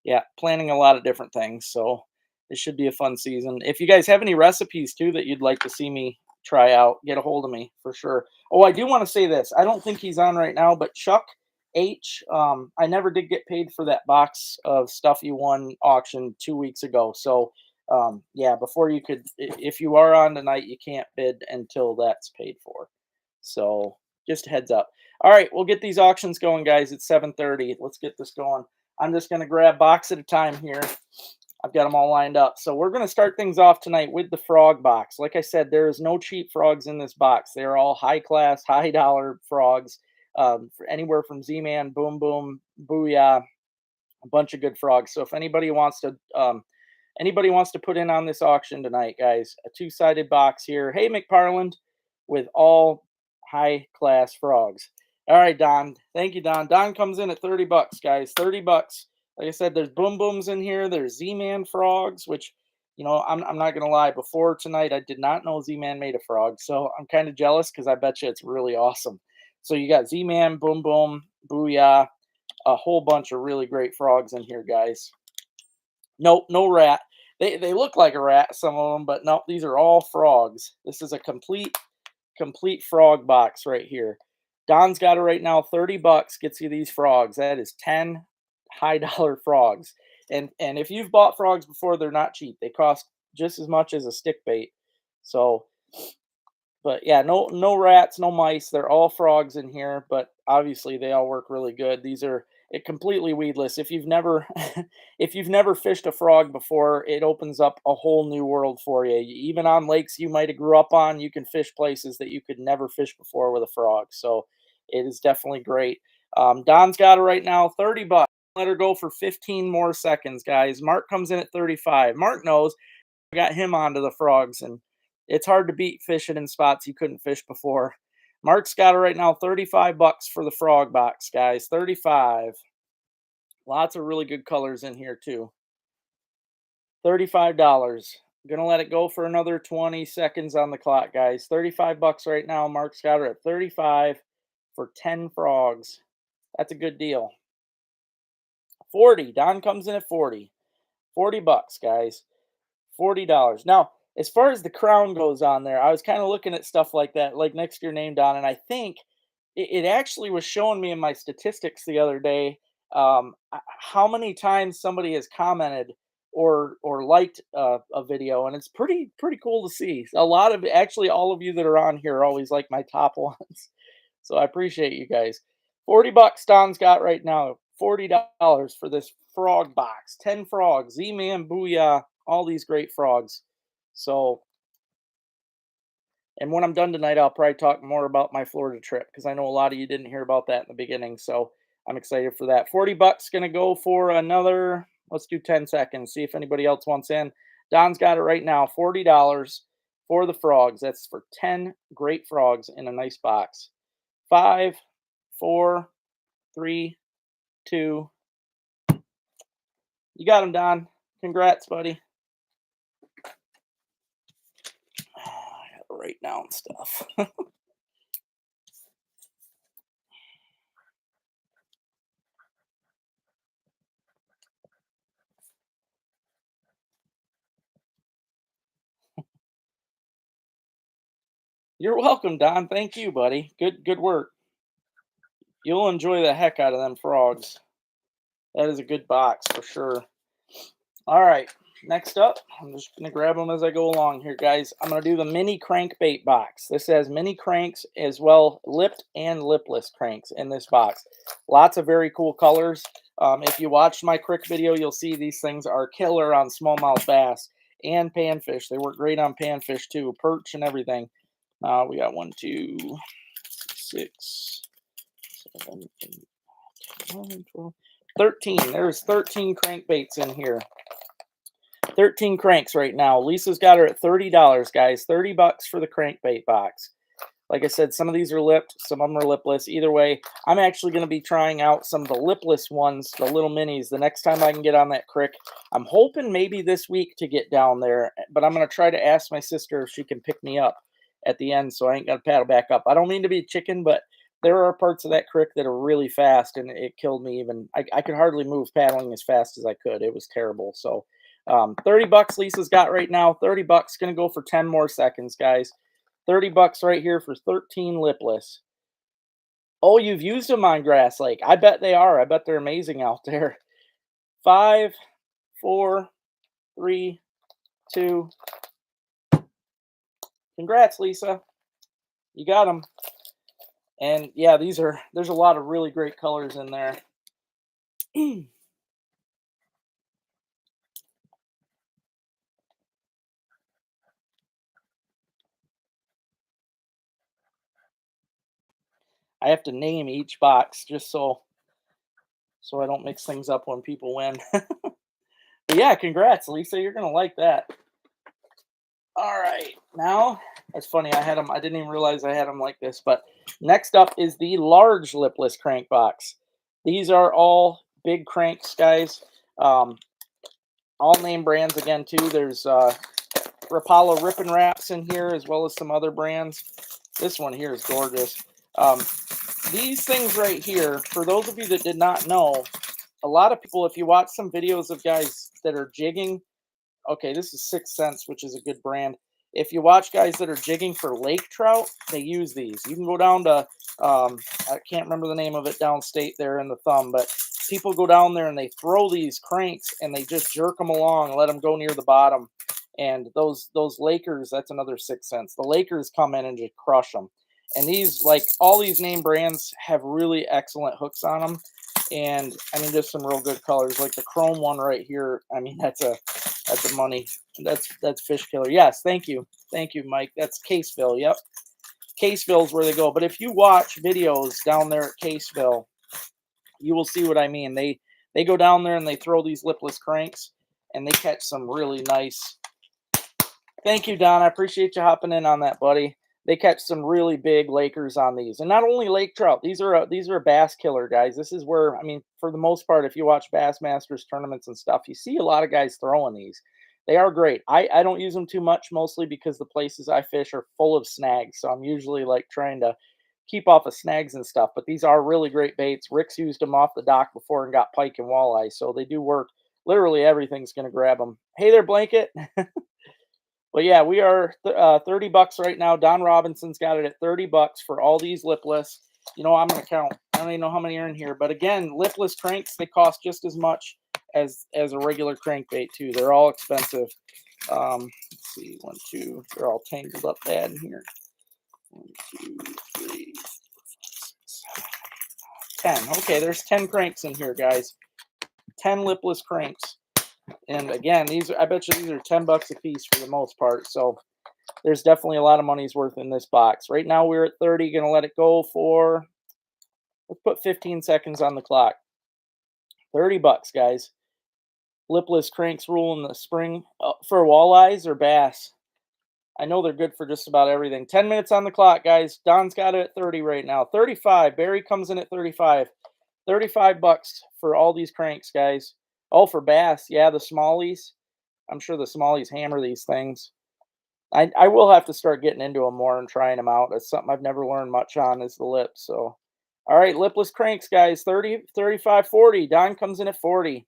yeah, planning a lot of different things. So it should be a fun season. If you guys have any recipes too that you'd like to see me try out, get a hold of me for sure. Oh, I do want to say this. I don't think he's on right now, but Chuck H. I never did get paid for that box of stuff you won auction 2 weeks ago. So yeah, before you could, if you are on tonight, you can't bid until that's paid for. So just a heads up. All right, we'll get these auctions going, guys. It's 7:30. Let's get this going. I'm just going to grab box at a time here. I've got them all lined up. So we're going to start things off tonight with the frog box. Like I said, there is no cheap frogs in this box. They're all high class, high dollar frogs. For anywhere from Z-Man, Boom Boom, Booyah, a bunch of good frogs. So if anybody wants to put in on this auction tonight, guys, a 2-sided box here. Hey, McParland, with all high class frogs. All right, Don. Thank you, Don. Don comes in at 30 bucks, guys. 30 bucks. Like I said, there's Boom Booms in here. There's Z-Man frogs, which, you know, I'm not going to lie. Before tonight, I did not know Z-Man made a frog. So I'm kind of jealous because I bet you it's really awesome. So you got Z-Man, Boom Boom, Booyah, a whole bunch of really great frogs in here, guys. Nope, no rat. They look like a rat, some of them, but no, these are all frogs. This is a complete frog box right here. Don's got it right now. 30 bucks gets you these frogs. That is 10 high dollar frogs. And if you've bought frogs before, they're not cheap. They cost just as much as a stick bait. So, but yeah, no rats, no mice. They're all frogs in here, but obviously they all work really good. These are completely weedless. If you've never if you've never fished a frog before, it opens up a whole new world for you. Even on lakes you might have grew up on, you can fish places that you could never fish before with a frog. So it is definitely great. Don's got it right now, 30 bucks. Let her go for 15 more seconds, guys. Mark comes in at 35. Mark knows I got him onto the frogs, and it's hard to beat fishing in spots you couldn't fish before. Mark's got it right now, 35 bucks for the frog box, guys. 35. Lots of really good colors in here too. $35. Gonna let it go for another 20 seconds on the clock, guys. 35 bucks right now. Mark's got it at 35 for 10 frogs. That's a good deal. 40. Don comes in at 40. 40 bucks, guys. $40. Now, as far as the crown goes on there, I was kind of looking at stuff like that, like next to your name, Don, and I think it actually was showing me in my statistics the other day how many times somebody has commented or liked a video, and it's pretty cool to see. A lot of, actually, all of you that are on here are always like my top ones, so I appreciate you guys. 40 bucks Don's got right now. $40 for this frog box. 10 frogs. Z-Man, Booyah, all these great frogs. So, and when I'm done tonight, I'll probably talk more about my Florida trip, because I know a lot of you didn't hear about that in the beginning. So I'm excited for that. 40 bucks going to go for another, let's do 10 seconds. See if anybody else wants in. Don's got it right now. $40 for the frogs. That's for 10 great frogs in a nice box. 5, 4, 3, 2. You got him, Don. Congrats, buddy. I gotta write down stuff. You're welcome, Don. Thank you, buddy. Good work. You'll enjoy the heck out of them frogs. That is a good box for sure. All right. next up, I'm just going to grab them as I go along here, guys. I'm going to do the mini crankbait box. This has mini cranks as well, lipped and lipless cranks in this box. Lots of very cool colors. If you watched my crick video, you'll see these things are killer on smallmouth bass and panfish. They work great on panfish too, perch and everything. We got 1, 2, 6, 7, 8, 9, 12, 13. There's 13 crankbaits in here. 13 cranks right now. Lisa's got her at $30, guys. $30 for the crankbait box. Like I said, some of these are lipped, some of them are lipless. Either way, I'm actually going to be trying out some of the lipless ones, the little minis, the next time I can get on that crick. I'm hoping maybe this week to get down there, but I'm going to try to ask my sister if she can pick me up at the end so I ain't got to paddle back up. I don't mean to be chicken, but there are parts of that crick that are really fast, and it killed me even. I could hardly move paddling as fast as I could. It was terrible. So 30 bucks Lisa's got right now. 30 bucks, going to go for 10 more seconds, guys. 30 bucks right here for 13 lipless. Oh, you've used them on Grass Lake. I bet they are. I bet they're amazing out there. 5, 4, 3, 2. Congrats, Lisa. You got them. And yeah, there's a lot of really great colors in there. I have to name each box just so I don't mix things up when people win. But yeah, congrats, Lisa. You're gonna like that. All right, now it's funny. I had them. I didn't even realize I had them like this. But next up is the large lipless crank box. These are all big cranks, guys. All name brands again too. There's Rapala Rip and Wraps in here as well as some other brands. This one here is gorgeous. These things right here, for those of you that did not know, a lot of people, if you watch some videos of guys that are jigging, okay, this is 6 Cents, which is a good brand. If you watch guys that are jigging for lake trout, they use these. You can go down to, I can't remember the name of it downstate there in the thumb, but people go down there and they throw these cranks and they just jerk them along, let them go near the bottom. And those Lakers, that's another 6 Cents. The Lakers come in and just crush them. And these, like all these name brands, have really excellent hooks on them. And I mean, there's some real good colors, like the chrome one right here. I mean, that's a money. That's Fish Killer. Yes, thank you, Mike. That's Caseville. Yep, Caseville is where they go. But if you watch videos down there at Caseville, you will see what I mean. They go down there and they throw these lipless cranks, and they catch some really nice. Thank you, Don. I appreciate you hopping in on that, buddy. They catch some really big Lakers on these, and not only lake trout. These are a bass killer, guys. This is where, I mean, for the most part, if you watch Bass Masters tournaments and stuff, you see a lot of guys throwing these. They are great. I don't use them too much, mostly because the places I fish are full of snags, so I'm usually like trying to keep off of snags and stuff. But these are really great baits. Rick's used them off the dock before and got pike and walleye, so they do work. Literally everything's going to grab them. Hey there, Blanket. But yeah, we are 30 bucks right now. Don Robinson's got it at 30 bucks for all these lipless. You know, I'm going to count. I don't even know how many are in here. But again, lipless cranks, they cost just as much as a regular crankbait too. They're all expensive. Let's see, 1, 2. They're all tangled up bad in here. 1, 2, 3, 4, 5, 6, 10. Okay, there's 10 cranks in here, guys. 10 lipless cranks. And again, I bet you these are 10 bucks a piece for the most part. So there's definitely a lot of money's worth in this box. Right now we're at 30. Gonna let it go for, let's put 15 seconds on the clock. 30 bucks, guys. Lipless cranks rule in the spring for walleyes or bass. I know they're good for just about everything. 10 minutes on the clock, guys. Don's got it at 30 right now. 35. Barry comes in at 35. 35 bucks for all these cranks, guys. Oh, for bass. Yeah, the smallies. I'm sure the smallies hammer these things. I will have to start getting into them more and trying them out. That's something I've never learned much on, is the lips. So, all right, lipless cranks, guys. 30, 35, 40. Don comes in at 40.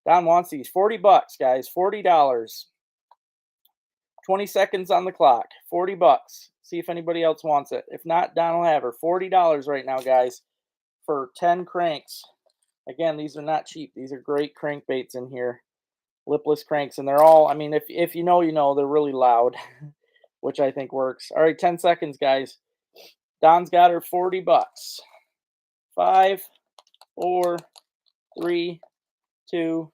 Don wants these. 40 bucks, guys. $40. 20 seconds on the clock. 40 bucks. See if anybody else wants it. If not, Don will have her. $40 right now, guys, for 10 cranks. Again, these are not cheap. These are great crankbaits in here. Lipless cranks, and they're all, I mean, if you know, you know, they're really loud, which I think works. All right, 10 seconds, guys. Don's got her 40 bucks. 5, 4, 3, 2.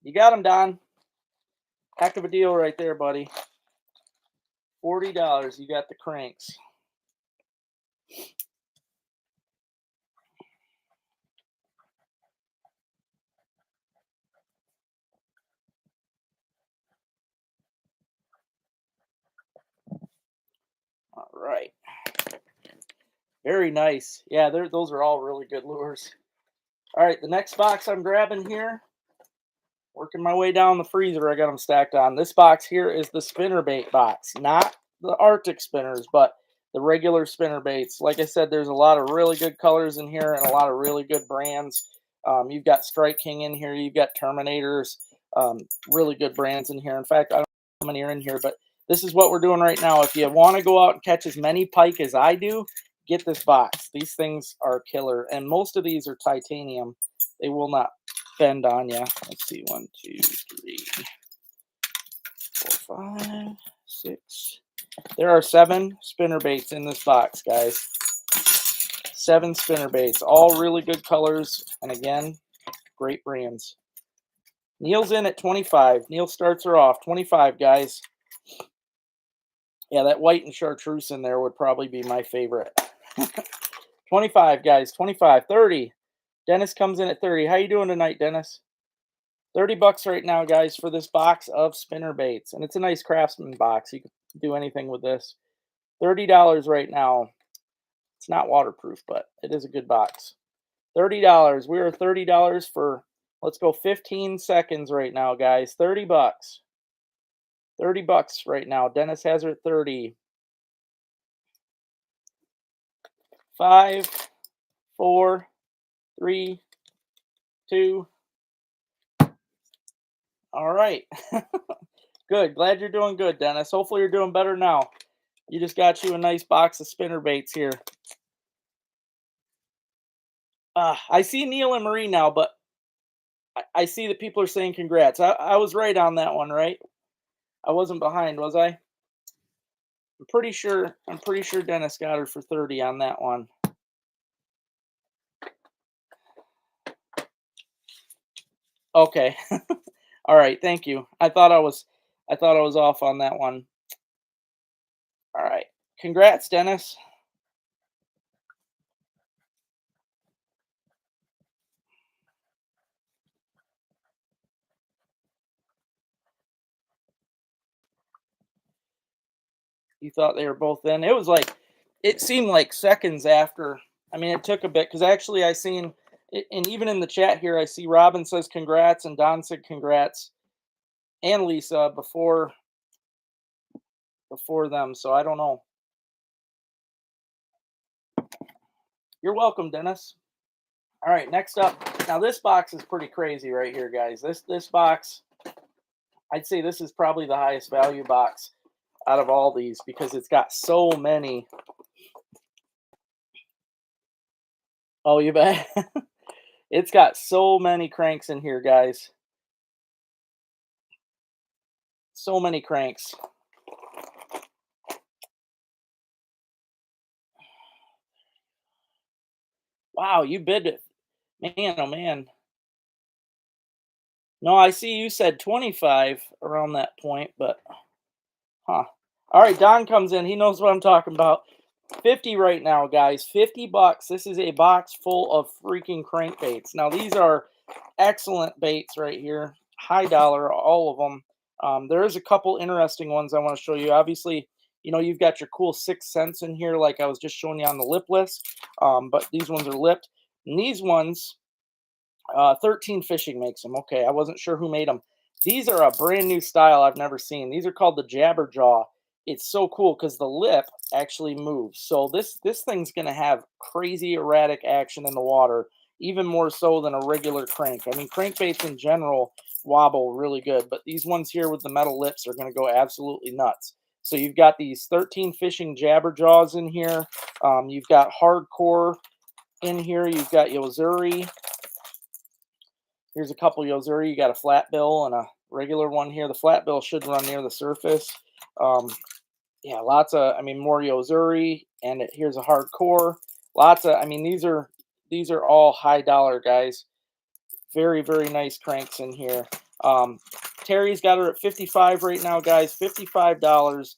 You got him, Don. Heck of a deal right there, buddy. $40. You got the cranks. All right. Very nice. Yeah, those are all really good lures. All right, the next box I'm grabbing here, working my way down the freezer, I got them stacked on. This box here is the spinnerbait box, not the Arctic spinners, but the regular spinner baits. Like I said, there's a lot of really good colors in here and a lot of really good brands. You've got Strike King in here, you've got Terminators, really good brands in here. In fact, I don't know how many are in here, but this is what we're doing right now. If you want to go out and catch as many pike as I do, get this box. These things are killer, and most of these are titanium. They will not bend on you. Let's see, 1, 2, 3, 4, 5, 6. There are 7 spinner baits in this box, guys. 7 spinner baits, all really good colors, and again, great brands. Neil's in at 25. Neil starts her off. 25, guys. Yeah, that white and chartreuse in there would probably be my favorite. 25, guys. 25. 30. Dennis comes in at 30. How you doing tonight, Dennis? 30 bucks right now, guys, for this box of spinner baits. And it's a nice Craftsman box. You can do anything with this. $30 right now. It's not waterproof, but it is a good box. $30. We are $30 for, let's go 15 seconds right now, guys. 30 bucks. 30 bucks right now. Dennis has her at 30. 5, 4, 3, 2. All right. Good. Glad you're doing good, Dennis. Hopefully you're doing better now. You just got you a nice box of spinner baits here. I see Neil and Marie now, but I see that people are saying congrats. I was right on that one, right? I wasn't behind, was I? I'm pretty sure Dennis got her for 30 on that one. Okay. All right, thank you. I thought I was off on that one. All right. Congrats, Dennis. You thought they were both in. It was like, it seemed like seconds after. I mean, it took a bit because actually I seen, and even in the chat here, I see Robin says congrats and Don said congrats, and Lisa before them. So I don't know. You're welcome, Dennis. All right, next up. Now this box is pretty crazy right here, guys. This box, I'd say this is probably the highest value box out of all these because it's got so many. Oh, you bet. It's got so many cranks in here, guys. So many cranks. Wow, you bid it. Man, oh man. No, I see you said 25 around that point, but huh. All right, Don comes in. He knows what I'm talking about. 50 right now, guys. 50 bucks. This is a box full of freaking crankbaits. Now, these are excellent baits right here. High dollar, all of them. There is a couple interesting ones I want to show you. Obviously, you know, you've got your cool 6 cents in here like I was just showing you on the lipless. But these ones are lipped. And these ones, 13 Fishing makes them. Okay, I wasn't sure who made them. These are a brand new style I've never seen. These are called the Jabberjaw. It's so cool because the lip actually moves. So this thing's going to have crazy erratic action in the water, even more so than a regular crank. I mean, crankbaits in general wobble really good, but these ones here with the metal lips are going to go absolutely nuts. So you've got these 13 Fishing Jabberjaws in here. You've got Hardcore in here. You've got Yozuri. Here's a couple Yozuri. You got a flat bill and a regular one here. The flat bill should run near the surface. Yeah, lots of, I mean, more Yozuri, and here's a hardcore. Lots of, I mean, these are all high dollar, guys. Very, very nice cranks in here. Terry's got her at 55 right now, guys. $55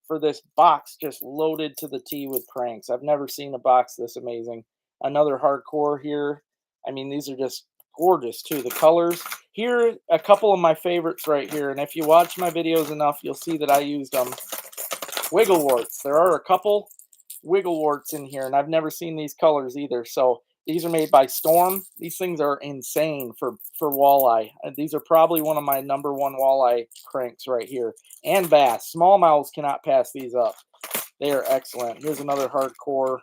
for this box just loaded to the T with cranks. I've never seen a box this amazing. Another hardcore here. I mean, these are just gorgeous too. The colors. Here, a couple of my favorites right here. And if you watch my videos enough, you'll see that I used them. Wiggle warts. There are a couple wiggle warts in here, and I've never seen these colors either. So these are made by Storm. These things are insane for walleye. These are probably one of my #1 walleye cranks right here. And bass. Smallmouths cannot pass these up. They are excellent. Here's another hardcore.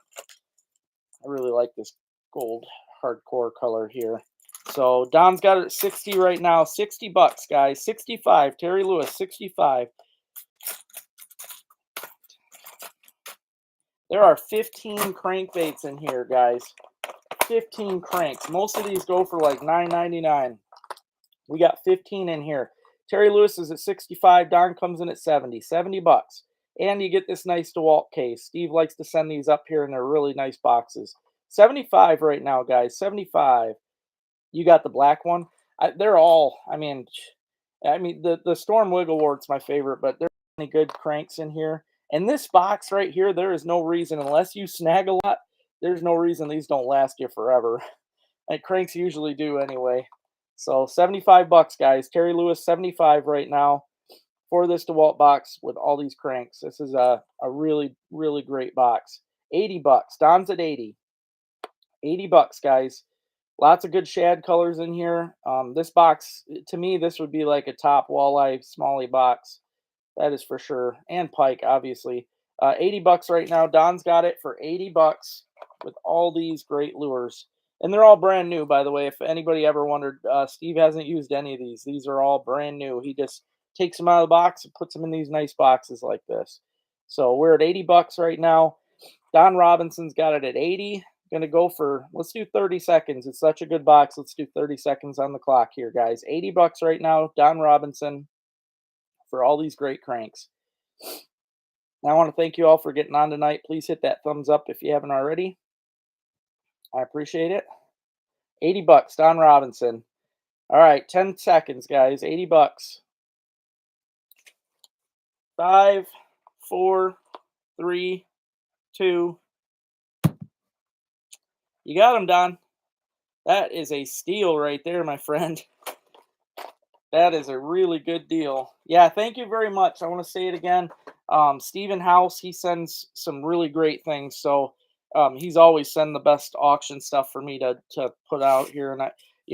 I really like this gold hardcore color here. So Don's got it at 60 right now. $60, guys. 65. Terry Lewis, 65. There are 15 crankbaits in here, guys. 15 cranks. Most of these go for like $9.99. We got 15 in here. Terry Lewis is at 65. Don comes in at 70. $70. And you get this nice DeWalt case. Steve likes to send these up here, and they're really nice boxes. 75 right now, guys. 75. You got the black one. They're all, I mean, the Storm Wiggle Wart's my favorite, but there's any good cranks in here. And this box right here, there is no reason, unless you snag a lot, there's no reason these don't last you forever. And cranks usually do anyway. So $75, guys. Terry Lewis, 75 right now for this DeWalt box with all these cranks. This is a really, really great box. $80. Don's at 80. $80, guys. Lots of good shad colors in here. This box, to me, this would be like a top walleye smallie box. That is for sure. And pike, obviously. $80 right now. Don's got it for $80 with all these great lures. And they're all brand new, by the way. If anybody ever wondered, Steve hasn't used any of these. These are all brand new. He just takes them out of the box and puts them in these nice boxes like this. So we're at $80 right now. Don Robinson's got it at 80. Gonna go for, let's do 30 seconds. It's such a good box. Let's do 30 seconds on the clock here, guys. $80 right now. Don Robinson for all these great cranks. I want to thank you all for getting on tonight. Please hit that thumbs up if you haven't already. I appreciate it. $80, Don Robinson. All right, 10 seconds, guys. $80. 5, 4, 3, 2. You got him, Don. That is a steal right there, my friend. That is a really good deal. Yeah, thank you very much. I want to say it again. Stephen House, he sends some really great things. So he's always sending the best auction stuff for me to put out here. And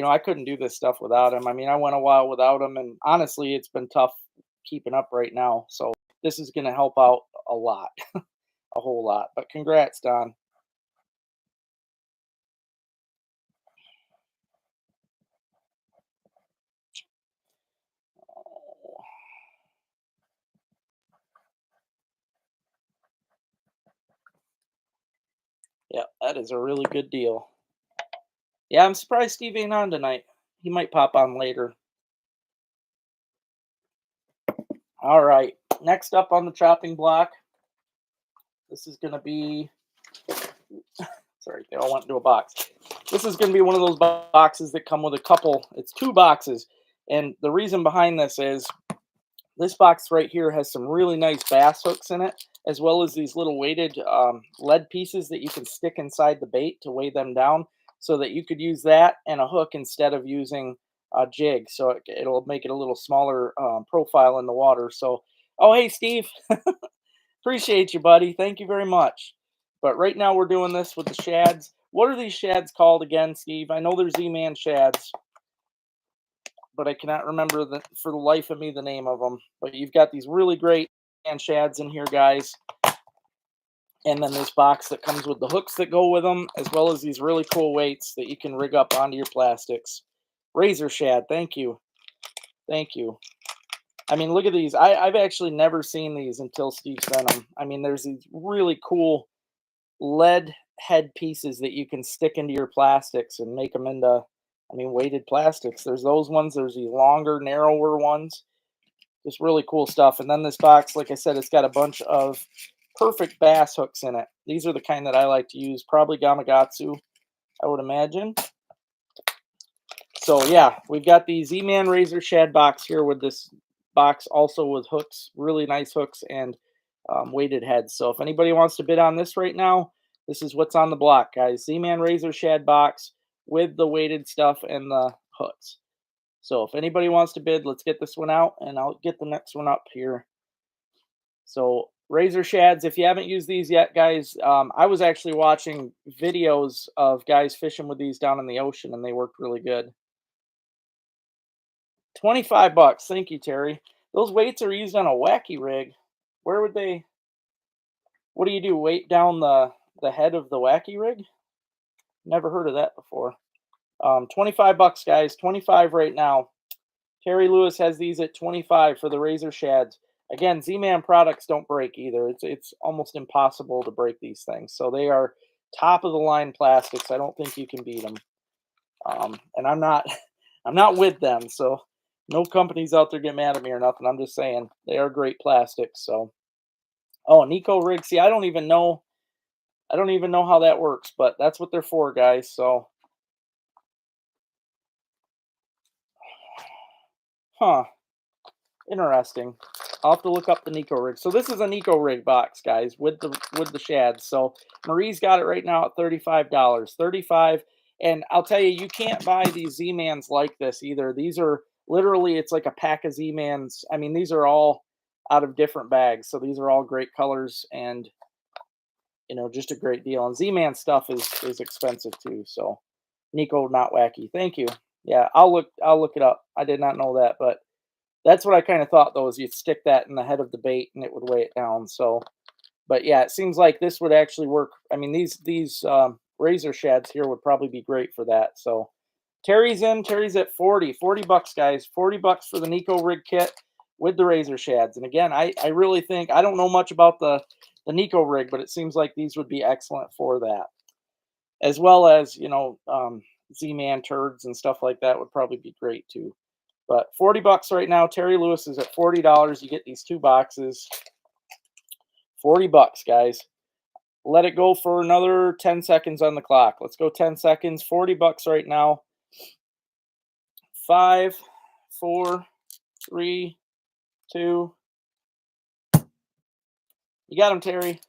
I couldn't do this stuff without him. I mean, I went a while without him, and honestly, it's been tough keeping up right now. So this is going to help out a lot, a whole lot. But congrats, Don. Yeah, that is a really good deal. Yeah, I'm surprised Steve ain't on tonight. He might pop on later. All right, next up on the chopping block, this is going to be, sorry, they all went into a box. This is going to be one of those boxes that come with a couple, it's 2 boxes. And the reason behind this is this box right here has some really nice bass hooks in it, as well as these little weighted lead pieces that you can stick inside the bait to weigh them down, so that you could use that and a hook instead of using a jig. So it'll make it a little smaller profile in the water. So, oh, hey, Steve. Appreciate you, buddy. Thank you very much. But right now we're doing this with the shads. What are these shads called again, Steve? I know they're Z-Man shads, but I cannot remember for the life of me the name of them. But you've got these really great shads in here, guys. And then this box that comes with the hooks that go with them, as well as these really cool weights that you can rig up onto your plastics. Razor shad, thank you. Thank you. I mean, look at these. I've actually never seen these until Steve sent them. I mean, there's these really cool lead head pieces that you can stick into your plastics and make them into I mean, weighted plastics. There's those ones. There's the longer, narrower ones. Just really cool stuff. And then this box, like I said, it's got a bunch of perfect bass hooks in it. These are the kind that I like to use. Probably Gamakatsu, I would imagine. So yeah, we've got the Z-Man Razor Shad box here with this box also with hooks, really nice hooks and weighted heads. So if anybody wants to bid on this right now, this is what's on the block, guys. Z-Man Razor Shad box with the weighted stuff and the hooks. So if anybody wants to bid, let's get this one out and I'll get the next one up here. So razor shads, if you haven't used these yet, guys, I was actually watching videos of guys fishing with these down in the ocean and they worked really good. 25 bucks. Thank you, Terry. Those weights are used on a Wacky rig. Where would they, what do you do? Weight down the head of the Wacky rig? Never heard of that before. 25 bucks, guys. 25 right now. Terry Lewis has these at 25 for the razor shads. Again, Z-Man products don't break either. It's almost impossible to break these things. So they are top of the line plastics. I don't think you can beat them. And I'm not I'm not with them, so no companies out there get mad at me or nothing. I'm just saying they are great plastics. So, oh, Nico rig. See, I don't even know how that works, but that's what they're for, guys. So, huh. Interesting. I'll have to look up the Nico rig. So this is a Nico rig box, guys, with the shads. So Marie's got it right now at $35. 35. And I'll tell you, you can't buy these Z-Mans like this either. These are literally, it's like a pack of Z-Mans. I mean, these are all out of different bags. So these are all great colors and just a great deal. And Z-Man stuff is expensive too. So Nico, not Wacky. Thank you. Yeah, I'll look it up. I did not know that, but that's what I kind of thought, though, is you'd stick that in the head of the bait and it would weigh it down. So, but yeah, it seems like this would actually work. I mean, these razor shads here would probably be great for that. So Terry's in. Terry's at 40 bucks, guys. 40 bucks for the Nico rig kit with the razor shads. And again, I really think, I don't know much about the Nico rig, but it seems like these would be excellent for that. As well as, Z-Man turds and stuff like that would probably be great too. But 40 bucks right now. Terry Lewis is at $40. You get these two boxes. 40 bucks, guys. Let it go for another 10 seconds on the clock. Let's go 10 seconds. 40 bucks right now. 5, 4, 3, 2. You got him, Terry.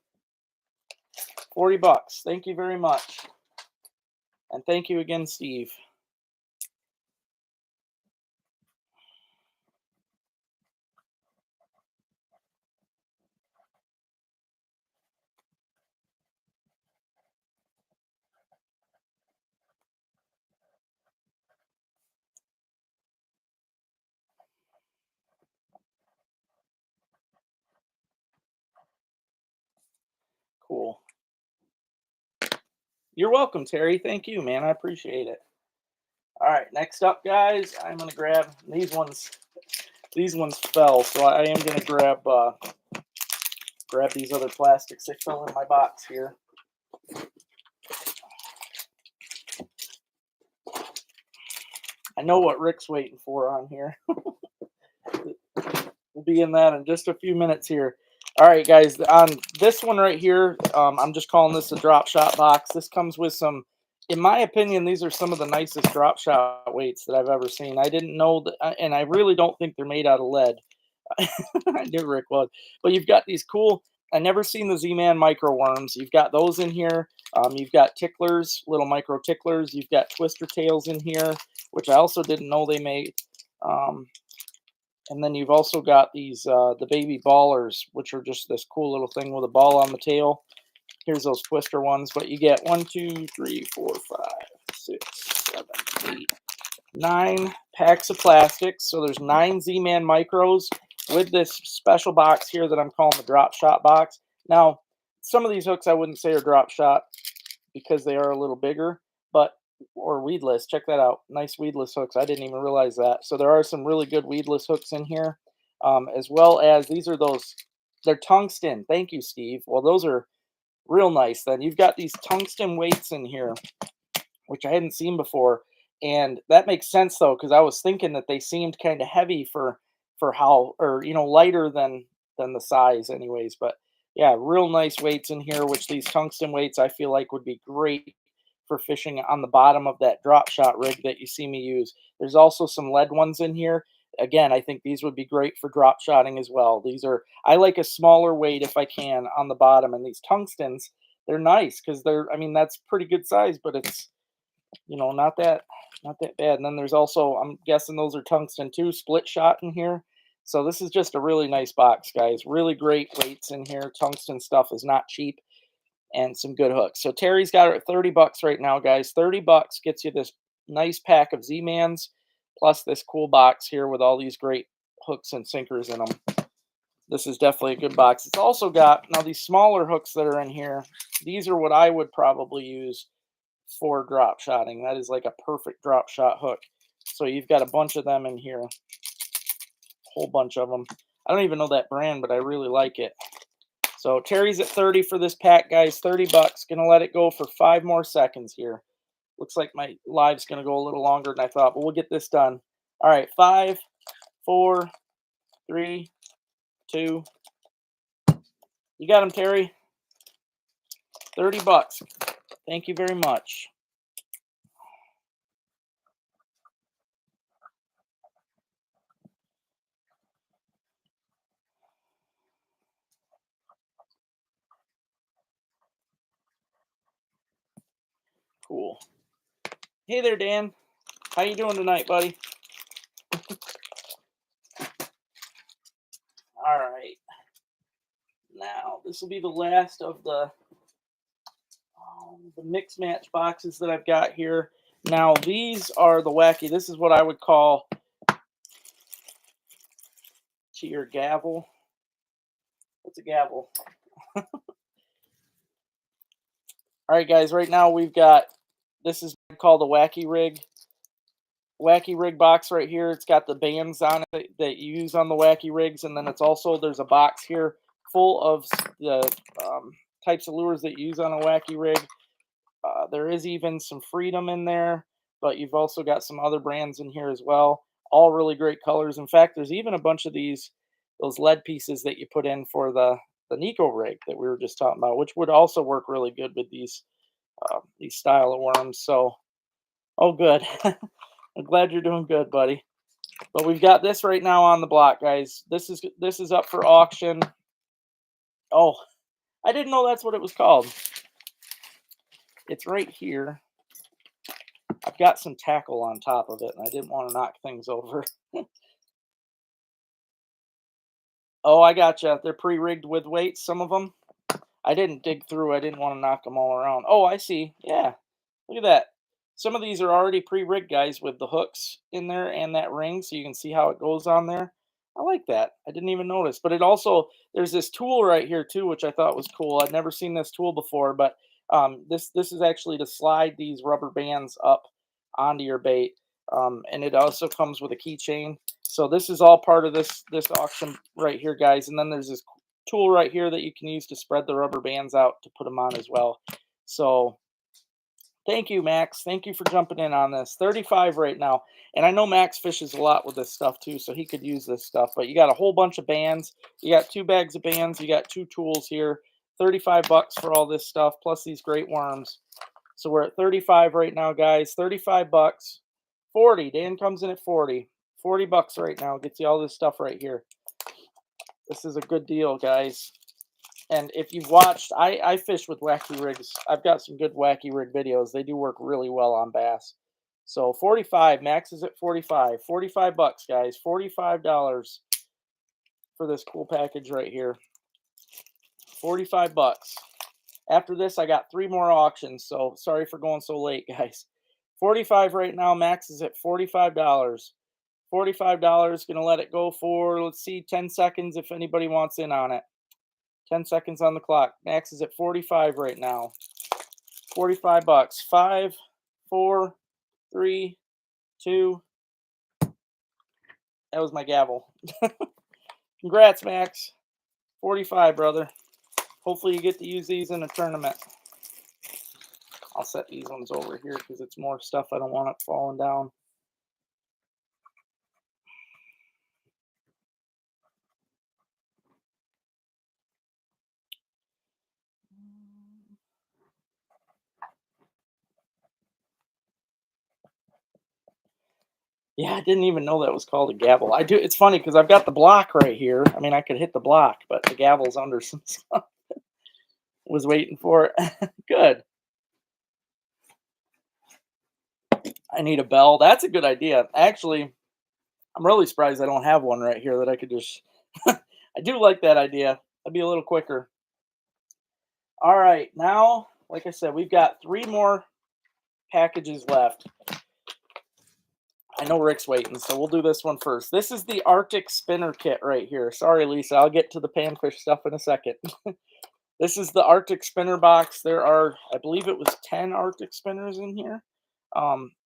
40 bucks. Thank you very much. And thank you again, Steve. Cool. You're welcome, Terry. Thank you, man. I appreciate it. All right, next up, guys, I'm going to grab these ones. These ones fell, so I am going to grab these other plastics. They fell in my box here. I know what Rick's waiting for on here. We'll be in that in just a few minutes here. All right, guys, on this one right here, I'm just calling this a drop shot box. This comes with some, in my opinion, these are some of the nicest drop shot weights that I've ever seen. I didn't know that, and I really don't think they're made out of lead. I knew Rick was. But you've got these cool, I never seen the Z-Man micro worms. You've got those in here. You've got ticklers, little micro ticklers. You've got twister tails in here, which I also didn't know they made. And then you've also got these, the baby ballers, which are just this cool little thing with a ball on the tail. Here's those twister ones. But you get 1, 2, 3, 4, 5, 6, 7, 8, 9 packs of plastics. So there's 9 Z-Man micros with this special box here that I'm calling the drop shot box. Now, some of these hooks I wouldn't say are drop shot because they are a little bigger, but or weedless. Check that out. Nice weedless hooks. I didn't even realize that. So there are some really good weedless hooks in here, as well as these are those. They're tungsten. Thank you, Steve. Well, those are real nice. Then you've got these tungsten weights in here, which I hadn't seen before. And that makes sense though, because I was thinking that they seemed kind of heavy for how, or lighter than the size anyways. But yeah, real nice weights in here, which these tungsten weights I feel like would be great for fishing on the bottom of that drop shot rig that you see me use. There's also some lead ones in here. Again, I think these would be great for drop shotting as well. These are, I like a smaller weight if I can on the bottom, and these tungstens, they're nice because they're, I mean, that's pretty good size, but it's, not that bad. And then there's also, I'm guessing those are tungsten too, split shot in here. So this is just a really nice box, guys. Really great weights in here. Tungsten stuff is not cheap, and some good hooks. So Terry's got it at 30 bucks right now, guys. 30 bucks gets you this nice pack of Z-Mans plus this cool box here with all these great hooks and sinkers in them. This is definitely a good box. It's also got, now these smaller hooks that are in here, these are what I would probably use for drop shotting. That is like a perfect drop shot hook. So you've got a bunch of them in here, a whole bunch of them. I don't even know that brand, but I really like it. So Terry's at 30 for this pack, guys. 30 bucks. Gonna let it go for 5 more seconds here. Looks like my live's gonna go a little longer than I thought, but we'll get this done. All right, 5, 4, 3, 2. You got him, Terry. 30 bucks. Thank you very much. Cool. Hey there, Dan. How you doing tonight, buddy? All right. Now, this will be the last of the mix match boxes that I've got here. Now, these are the Wacky. This is what I would call to your gavel. What's a gavel? All right, guys. Right now we've got, this is called the Wacky rig. Wacky rig box right here. It's got the bands on it that you use on the Wacky rigs, and then it's also, there's a box here full of the types of lures that you use on a Wacky rig. There is even some Freedom in there, but you've also got some other brands in here as well. All really great colors. In fact, there's even a bunch of those lead pieces that you put in for the Nico rig that we were just talking about, which would also work really good with these style of worms. So, oh, good. I'm glad you're doing good, buddy. But we've got this right now on the block, guys. This is up for auction. Oh, I didn't know that's what it was called. It's right here. I've got some tackle on top of it, and I didn't want to knock things over. Oh, I gotcha. They're pre-rigged with weights, some of them. I didn't dig through. I didn't want to knock them all around. Oh, I see. Yeah. Look at that. Some of these are already pre-rigged, guys, with the hooks in there and that ring, so you can see how it goes on there. I like that. I didn't even notice. But it also, there's this tool right here, too, which I thought was cool. I'd never seen this tool before, but this is actually to slide these rubber bands up onto your bait. And it also comes with a keychain. So this is all part of this auction right here, guys. And then there's this tool right here that you can use to spread the rubber bands out to put them on as well. So thank you, Max. Thank you for jumping in on this. 35 right now. And I know Max fishes a lot with this stuff too, so he could use this stuff. But you got a whole bunch of bands. You got 2 bags of bands. You got 2 tools here. 35 bucks for all this stuff, plus these great worms. So we're at 35 right now, guys. 35 bucks. 40. Dan comes in at 40. 40 bucks right now. Gets you all this stuff right here. This is a good deal, guys. And if you've watched, I fish with Wacky rigs. I've got some good Wacky rig videos. They do work really well on bass. So 45. Max is at 45. 45 bucks, guys. $45 for this cool package right here. 45 bucks. After this, I got 3 more auctions. So sorry for going so late, guys. 45 right now. Max is at $45. $45. Gonna let it go for, let's see, 10 seconds if anybody wants in on it. 10 seconds on the clock. Max is at 45 right now. 45 bucks. 5, 4, 3, 2. That was my gavel. Congrats, Max. 45, brother. Hopefully you get to use these in a tournament. I'll set these ones over here because it's more stuff I don't want it falling down. Yeah, I didn't even know that was called a gavel. I do. It's funny because I've got the block right here. I mean, I could hit the block, but the gavel's under some stuff. Was waiting for it. Good. I need a bell. That's a good idea. Actually, I'm really surprised I don't have one right here that I could just. I do like that idea. That'd be a little quicker. All right, now, like I said, we've got 3 more packages left. I know Rick's waiting, so we'll do this one first. This is the Arctic spinner kit right here. Sorry, Lisa, I'll get to the panfish stuff in a second. This is the Arctic spinner box. There are, I believe it was 10 Arctic spinners in here.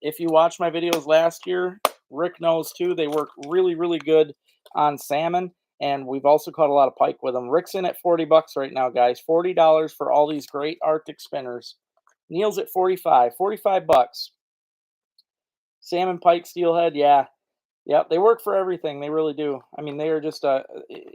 If you watched my videos last year, Rick knows too, they work really, really good on salmon. And we've also caught a lot of pike with them. Rick's in at 40 bucks right now, guys. $40 for all these great Arctic spinners. Neil's at 45 bucks. Salmon, pike, steelhead, yeah. Yep, they work for everything. They really do. I mean, they are just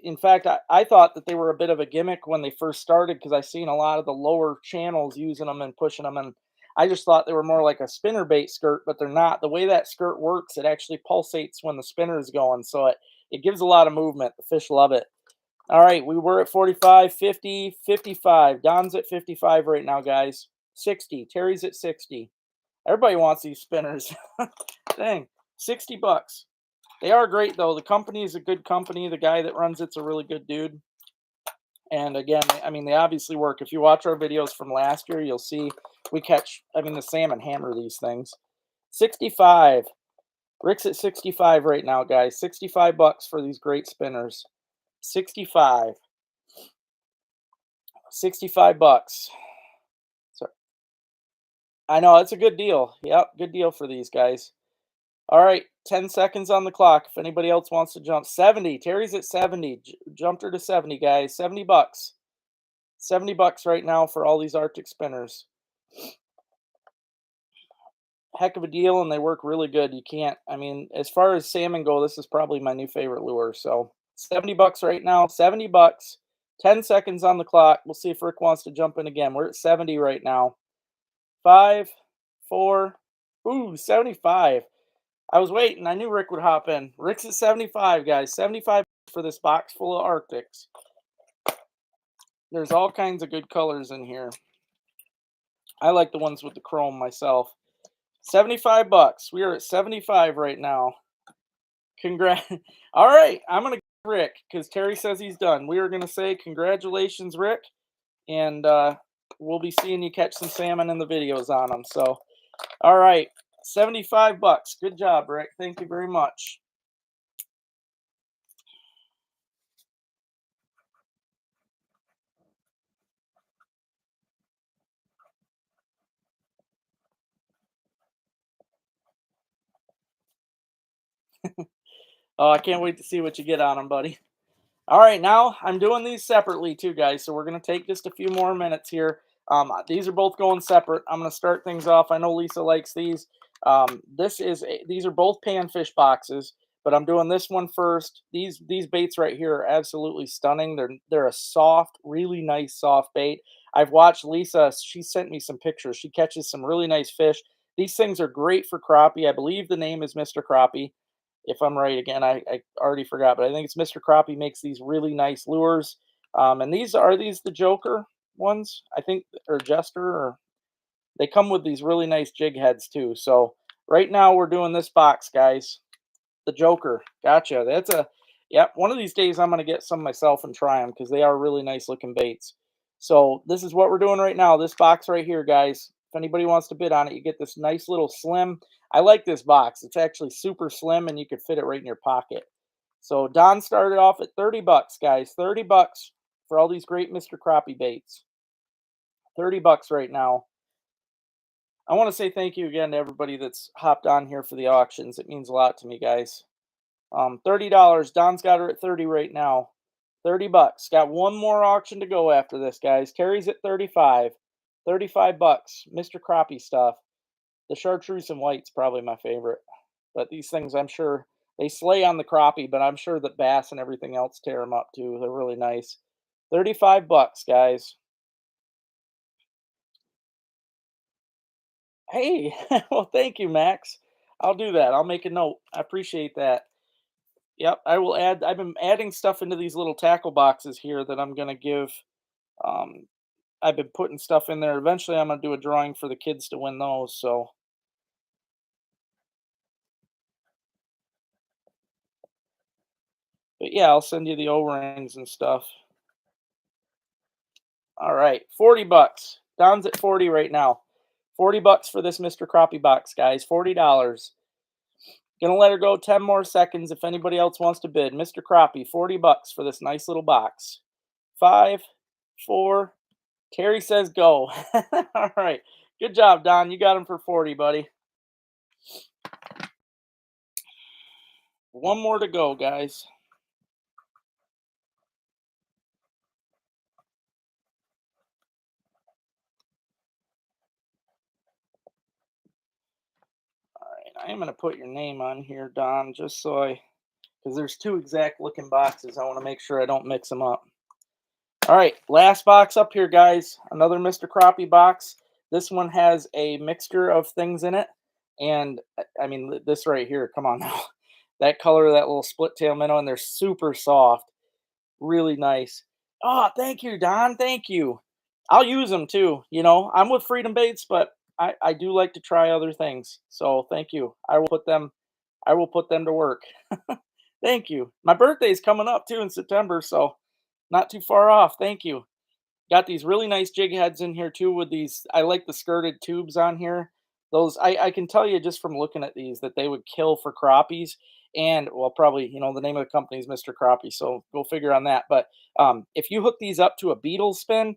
in fact, I thought that they were a bit of a gimmick when they first started because I seen a lot of the lower channels using them and pushing them, and I just thought they were more like a spinner bait skirt, but they're not. The way that skirt works, it actually pulsates when the spinner is going, so it gives a lot of movement. The fish love it. All right, we were at 45, 50, 55. Don's at 55 right now, guys. 60. Terry's at 60. Everybody wants these spinners. Dang, 60 bucks. They are great, though. The company is a good company. The guy that runs it's a really good dude. And again, I mean, they obviously work. If you watch our videos from last year, you'll see we catch, I mean, the salmon hammer these things. 65. Rick's at 65 right now, guys. 65 bucks for these great spinners. 65. 65 bucks. So I know it's a good deal. Yep, good deal for these guys. All right, 10 seconds on the clock. If anybody else wants to jump, 70. Terry's at 70. Jumped her to 70, guys. 70 bucks. 70 bucks right now for all these Arctic spinners. Heck of a deal, and they work really good. You can't, I mean, as far as salmon go, this is probably my new favorite lure. So 70 bucks right now. 70 bucks. 10 seconds on the clock. We'll see if Rick wants to jump in again. We're at 70 right now. 5, 4, ooh, 75. I was waiting. I knew Rick would hop in. Rick's at 75, guys. 75 for this box full of Arctics. There's all kinds of good colors in here. I like the ones with the chrome myself. 75 bucks. We are at 75 right now. Congrats. All right. I'm going to go Rick because Terry says he's done. We are going to say congratulations, Rick. And we'll be seeing you catch some salmon in the videos on them. So, all right. 75 bucks. Good job, Rick. Thank you very much. Oh, I can't wait to see what you get on them, buddy. All right, now I'm doing these separately too, guys. So we're going to take just a few more minutes here. These are both going separate. I'm going to start things off. I know Lisa likes these. These are both panfish boxes, but I'm doing this one first. These baits right here are absolutely stunning. They're a soft, really nice soft bait. I've watched Lisa. She sent me some pictures. She catches some really nice fish. These things are great for crappie. I believe the name is Mr. Crappie. If I'm right, again, I already forgot, but I think it's Mr. Crappie makes these really nice lures. And these the Joker ones, I think, or Jester, or they come with these really nice jig heads too. So right now we're doing this box, guys. The Joker. Gotcha. Yep. One of these days I'm going to get some myself and try them because they are really nice looking baits. So this is what we're doing right now. This box right here, guys. If anybody wants to bid on it, you get this nice little slim. I like this box. It's actually super slim and you could fit it right in your pocket. So Don started off at 30 bucks, guys. 30 bucks for all these great Mr. Crappie baits. 30 bucks right now. I want to say thank you again to everybody that's hopped on here for the auctions. It means a lot to me, guys. $30. Don's got her at 30 right now. 30 bucks. Got one more auction to go after this, guys. Terry's at 35. $35. Mr. Crappie stuff. The chartreuse and white's probably my favorite. But these things, I'm sure they slay on the crappie, but I'm sure that bass and everything else tear them up too. They're really nice. $35, guys. Hey, well, thank you, Max. I'll do that. I'll make a note. I appreciate that. Yep, I will add. I've been adding stuff into these little tackle boxes here that I'm gonna give. Um, I've been putting stuff in there. Eventually, I'm gonna do a drawing for the kids to win those. So, but yeah, I'll send you the O-rings and stuff. All right, $40. Don's at 40 right now. $40 for this Mr. Crappie box, guys. $40. Gonna let her go 10 more seconds if anybody else wants to bid. Mr. Crappie, $40 for this nice little box. 5, 4. Terry says go. All right. Good job, Don. You got him for 40, buddy. One more to go, guys. All right. I am going to put your name on here, Don, just so because there's two exact looking boxes. I want to make sure I don't mix them up. All right. Last box up here, guys. Another Mr. Crappie box. This one has a mixture of things in it. And I mean, this right here, come on now. That color of that little split tail minnow, and they're super soft. Really nice. Oh, thank you, Don. Thank you. I'll use them too. You know, I'm with Freedom Baits, but I do like to try other things. So thank you. I will put them to work. Thank you. My birthday's coming up too in September, so not too far off. Thank you. Got these really nice jig heads in here too with these. I like the skirted tubes on here. Those I can tell you just from looking at these that they would kill for crappies. And well, probably, the name of the company is Mr. Crappie, so go figure on that. But if you hook these up to a beetle spin,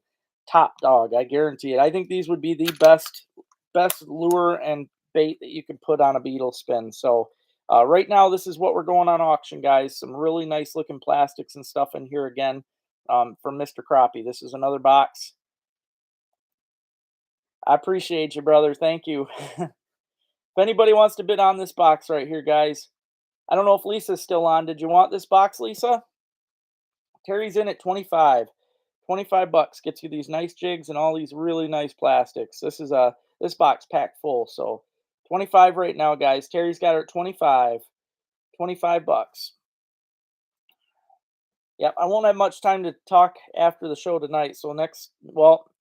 top dog, I guarantee it. I think these would be the best lure and bait that you could put on a beetle spin. So right now, this is what we're going on auction, guys. Some really nice looking plastics and stuff in here again from Mr. Crappie. This is another box. I appreciate you, brother. Thank you. If anybody wants to bid on this box right here, guys, I don't know if Lisa's still on. Did you want this box, Lisa? Terry's in at 25. $25 gets you these nice jigs and all these really nice plastics. This box packed full. So 25 right now, guys. Terry's got her at 25. $25. Yep, I won't have much time to talk after the show tonight. So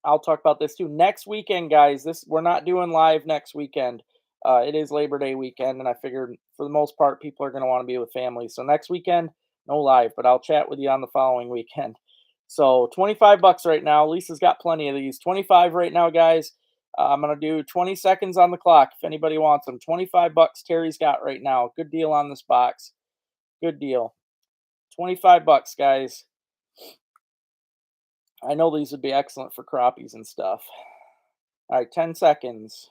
I'll talk about this too. Next weekend, guys, we're not doing live next weekend. It is Labor Day weekend, and I figured for the most part people are going to want to be with family. So next weekend, no live, but I'll chat with you on the following weekend. So $25 right now. Lisa's got plenty of these. 25 right now, guys. I'm gonna do 20 seconds on the clock if anybody wants them. $25 Terry's got right now. Good deal on this box. Good deal. $25, guys. I know these would be excellent for crappies and stuff. All right, 10 seconds.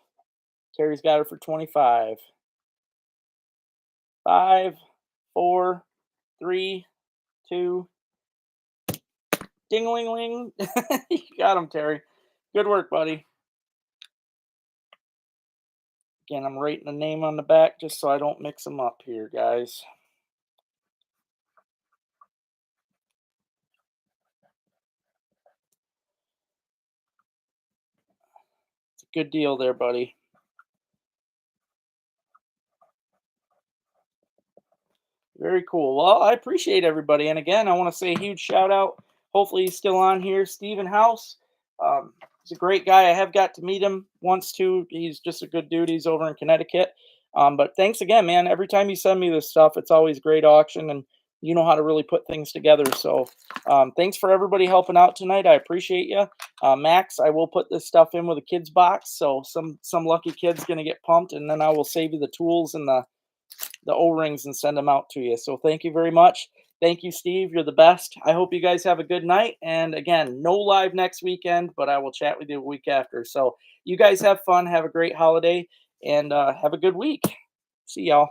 Terry's got her for 25. 5, 4, 3, 2. Ding-a-ling-ling. You got him, Terry. Good work, buddy. Again, I'm writing the name on the back just so I don't mix them up here, guys. It's a good deal there, buddy. Very cool. Well, I appreciate everybody. And again, I want to say a huge shout out. Hopefully he's still on here. Stephen House. He's a great guy. I have got to meet him once too. He's just a good dude. He's over in Connecticut. But thanks again, man. Every time you send me this stuff, it's always great auction, and you know how to really put things together. So thanks for everybody helping out tonight. I appreciate you. Max, I will put this stuff in with a kids box. So some lucky kid's going to get pumped, and then I will save you the tools and the O-rings and send them out to you. So thank you very much. Thank you, Steve. You're the best. I hope you guys have a good night. And again, no live next weekend, but I will chat with you a week after. So you guys have fun. Have a great holiday and have a good week. See y'all.